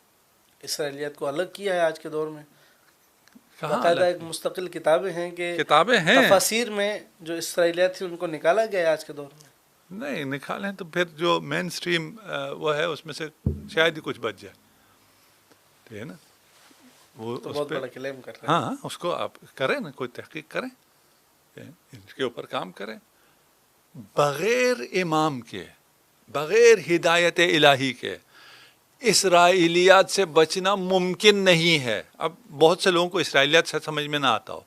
اسرائیلیت کو الگ کیا ہے آج کے دور میں۔ کہاں باقاعدہ ایک الگ مستقل کتابیں ہیں کہ کتابیں ہیں؟ تفاسیر میں جو اسرائیلیت تھی ان کو نکالا گیا ہے آج کے دور میں۔ نہیں نکالیں تو پھر جو مین سٹریم وہ ہے اس میں سے شاید ہی کچھ بچ جائے، ٹھیک ہے نا۔ وہ تو اس بہت پہ بڑا کلیم کر رہے ہیں۔ ہاں اس کو آپ کریں نا، کوئی تحقیق کریں، اس کے اوپر کام کریں۔ بغیر امام کے، بغیر ہدایت الہی کے اسرائیلیات سے بچنا ممکن نہیں ہے۔ اب بہت سے لوگوں کو اسرائیلیات سے سمجھ میں نہ آتا ہو،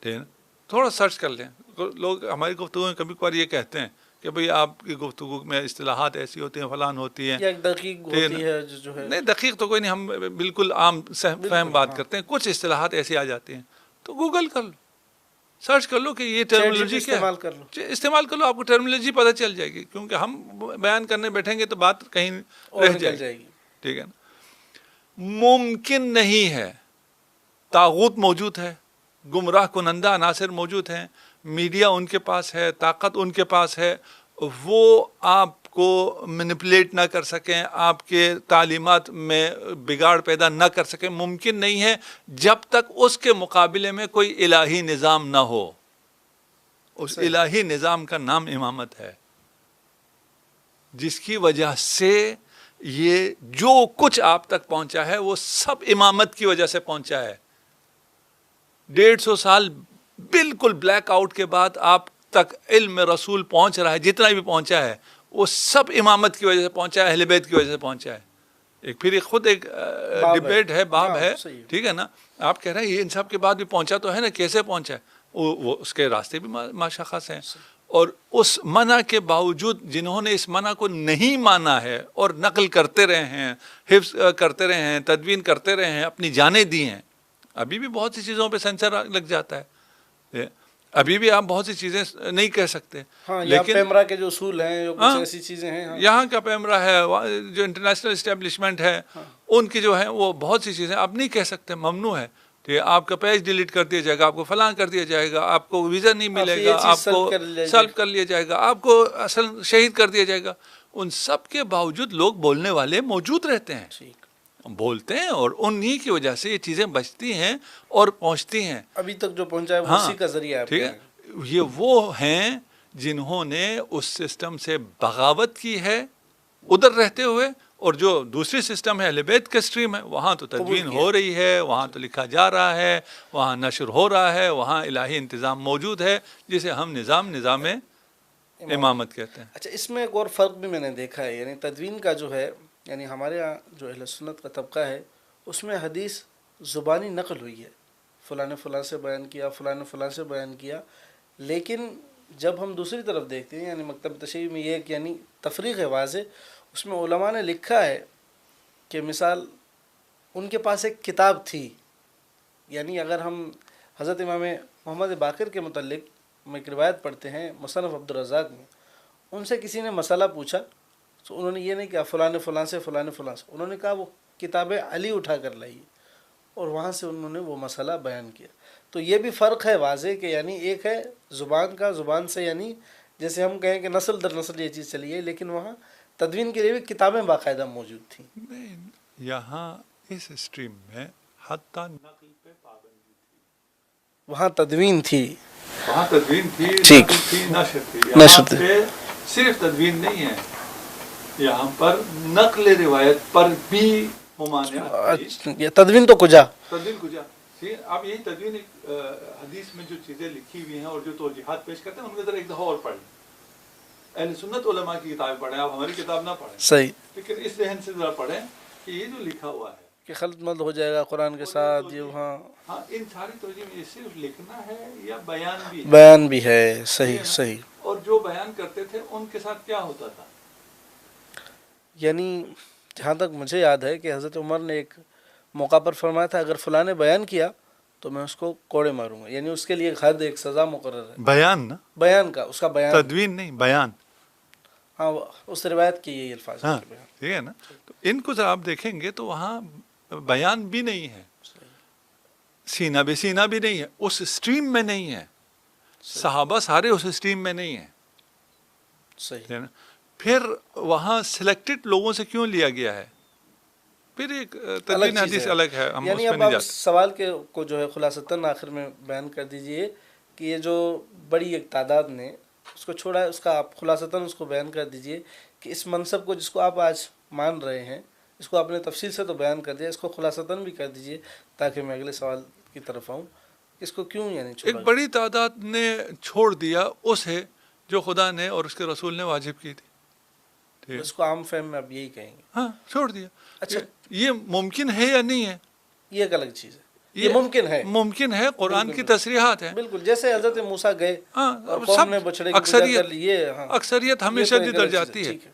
ٹھیک ہے نا، تھوڑا سرچ کر لیں۔ لوگ ہماری گفتگو میں کبھی کبھار یہ کہتے ہیں کہ بھئی آپ کی گفتگو میں اصطلاحات ایسی ہوتی ہیں، فلان ہوتی ہیں، یا ایک دقیق ہوتی ہے جو ہے، نہیں دقیق تو کوئی نہیں، ہم بالکل عام فہم بات کرتے ہیں۔ کچھ اصطلاحات ایسی آ جاتی ہیں تو گوگل کر لو، سرچ کر لو کہ یہ ٹرمنالوجی کیا استعمال کر لو۔ ہے، استعمال کر لو، آپ کو ٹرمنالوجی پتہ چل جائے گی، کیونکہ ہم بیان کرنے بیٹھیں گے تو بات کہیں اور رہ نکل جائے گی، گی۔ ٹھیک ہے نا۔ ممکن نہیں ہے، طاغوت موجود ہے، گمراہ کنندہ عناصر موجود ہیں، میڈیا ان کے پاس ہے، طاقت ان کے پاس ہے، وہ آپ کو مینپولیٹ نہ کر سکیں، آپ کے تعلیمات میں بگاڑ پیدا نہ کر سکیں۔ ممکن نہیں ہے جب تک اس کے مقابلے میں کوئی الہی نظام نہ ہو۔ اس الہی نظام کا نام امامت ہے، جس کی وجہ سے یہ جو کچھ آپ تک پہنچا ہے وہ سب امامت کی وجہ سے پہنچا ہے۔ 150 سال بالکل بلیک آؤٹ کے بعد آپ تک علم رسول پہنچ رہا ہے، جتنا بھی پہنچا ہے وہ سب امامت کی وجہ سے پہنچا ہے، اہل بیت کی وجہ سے پہنچا ہے۔ ایک پھر خود ایک ڈبیٹ ہے، باب ہے، ٹھیک ہے نا۔ آپ کہہ رہے ہیں یہ ان سب کے بعد بھی پہنچا تو ہے نا، کیسے پہنچا ہے؟ وہ اس کے راستے بھی مشخص ہیں، اور اس منع کے باوجود جنہوں نے اس منع کو نہیں مانا ہے اور نقل کرتے رہے ہیں، حفظ کرتے رہے ہیں، تدوین کرتے رہے ہیں، اپنی جانیں دی ہیں۔ ابھی بھی بہت سی چیزوں پہ سینسر لگ جاتا ہے، ابھی بھی آپ بہت سی چیزیں نہیں کہہ سکتے، لیکن پیمرا کے جو اصول ہیں، جو کچھ ایسی چیزیں ہیں، یہاں کا پیمرا ہے، جو انٹرنیشنل اسٹیبلشمنٹ ہے، ان کی جو ہے وہ بہت سی چیزیں آپ نہیں کہہ سکتے، ممنوع ہے۔ آپ کا پیج ڈیلیٹ کر دیا جائے گا، آپ کو فلاں کر دیا جائے گا، آپ کو ویزا نہیں ملے گا، آپ کو سلب کر لیا جائے گا، آپ کو اصل شہید کر دیا جائے گا۔ ان سب کے باوجود لوگ بولنے والے موجود رہتے ہیں، بولتے ہیں، اور انہی کی وجہ سے یہ چیزیں بچتی ہیں اور پہنچتی ہیں۔ ابھی تک جو پہنچا ہے وہ اسی کا ذریعہ ہے، ٹھیک ہے۔ یہ وہ ہیں جنہوں نے اس سسٹم سے بغاوت کی ہے ادھر رہتے ہوئے، اور جو دوسری سسٹم ہے اہل بیت کا سٹریم ہے، وہاں تو تدوین ہو رہی ہے، وہاں تو لکھا جا رہا ہے، وہاں نشر ہو رہا ہے، وہاں الہی انتظام موجود ہے، جسے ہم نظام امامت کہتے ہیں۔ اچھا، اس میں ایک اور فرق بھی میں نے دیکھا ہے، یعنی تدوین کا جو ہے یعنی ہمارے یہاں جو اہل سنت کا طبقہ ہے اس میں حدیث زبانی نقل ہوئی ہے، فلاں نے فلاں سے بیان کیا، فلاں نے فلاں سے بیان کیا، لیکن جب ہم دوسری طرف دیکھتے ہیں یعنی مکتب تشیع میں یہ ایک یعنی تفریق ہے واضح، اس میں علماء نے لکھا ہے کہ مثال ان کے پاس ایک کتاب تھی، یعنی اگر ہم حضرت امام محمد باقر کے متعلق میں ایک روایت پڑھتے ہیں مصنف عبدالرزاق میں، ان سے کسی نے مسئلہ پوچھا تو انہوں نے یہ نہیں کہا فلاں نے فلاں سے، فلاں نے فلاں سے، انہوں نے کہا وہ کتاب علی اٹھا کر لائیے، اور وہاں سے انہوں نے وہ مسئلہ بیان کیا۔ تو یہ بھی فرق ہے واضح کہ یعنی ایک ہے زبان کا، زبان سے یعنی جیسے ہم کہیں کہ نسل در نسل یہ چیز چلی ہے، لیکن وہاں تدوین کے لیے بھی کتابیں باقاعدہ موجود تھیں۔ نہیں، یہاں اس اسٹریم میں حتیٰ نقل پہ پابندی تھی، وہاں تدوین تھی، وہاں تدوین تھی، ٹھیک، نقل تھی، نشر تھی۔ نشر یہاں تھی۔ پہ صرف تدوین نہیں ہے، یہاں پر نقل روایت پر بھی ممانعت تھی۔ یہ تدوین تو کجا، تدوین کجا؟ آپ یہی تدوین ایک حدیث میں جو چیزیں لکھی ہوئی ہیں اور جو توجیحات پیش کرتے ہیں ان کو ذرا ایک دفعہ اور پڑھ لیں۔ اہل سنت علماء کی کتابیں پڑھیں، آپ ہماری کتاب نہ پڑھیں، صحیح، لیکن اس ذہن سے ذرا پڑھیں کہ یہ جو لکھا ہوا ہے کہ خلط ملط ہو جائے گا قرآن کے ساتھ، یہ وہاں ہاں ان ساری توجہ میں یہ صرف لکھنا ہے یا بیان بھی ہے؟ بیان بھی ہے، صحیح صحیح۔ اور جو بیان کرتے تھے ان کے ساتھ کیا ہوتا تھا؟ یعنی جہاں تک مجھے یاد ہے کہ حضرت عمر نے ایک موقع پر فرمایا تھا اگر فلاں نے بیان کیا تو میں اس کو کوڑے ماروں گا، یعنی اس کے لیے ایک حد، ایک سزا مقرر ہے بیان نا، بیان کا، اس کا بیان، تدوین نہیں، بیان۔ ہاں اس روایت کے یہی الفاظ ہیں ہاں کہ بیان۔ ٹھیک ہے نا، تو ان کو ذرا آپ دیکھیں گے تو وہاں بیان بھی نہیں ہے، سینہ بے سینہ بھی نہیں ہے، اس اسٹریم میں نہیں ہے، صحابہ سارے اس اسٹریم میں نہیں ہیں، صحیح ہے نا۔ پھر وہاں سلیکٹڈ لوگوں سے کیوں لیا گیا ہے؟ پھر ایک تدوین چیز حدیث الگ ہے، ہم اس یعنی پہ اب نہیں آپ جاتے۔ سوال کے کو جو ہے خلاصتاً آخر میں بیان کر دیجئے کہ یہ جو بڑی ایک تعداد نے اس کو چھوڑا ہے، اس کا آپ خلاصتاً اس کو بیان کر دیجئے کہ اس منصب کو جس کو آپ آج مان رہے ہیں، اس کو آپ نے تفصیل سے تو بیان کر دیا، اس کو خلاصتاً بھی کر دیجئے تاکہ میں اگلے سوال کی طرف آؤں، اس کو کیوں یعنی چھوڑا ایک بڑی تعداد نے چھوڑ دیا اسے جو خدا نے اور اس کے رسول نے واجب کی تھی، ٹھیک، اس کو عام فہم میں اب یہی کہیں گے۔ ہاں چھوڑ دیا۔ اچھا، یہ ممکن ہے یا نہیں ہے؟ یہ ایک الگ چیز ہے، یہ ممکن ہے، ممکن ہے، قرآن بالکل، کی تصریحات ہیں۔ بالکل، جیسے حضرت موسیٰ گئے ہاں اور قوم نے بچڑے کی پوجا کر لی، یہ ہاں اکثریت یہ ہمیشہ تو ایک جدھر الگ چیز ہے، جاتی ہے، ٹھیک ہے۔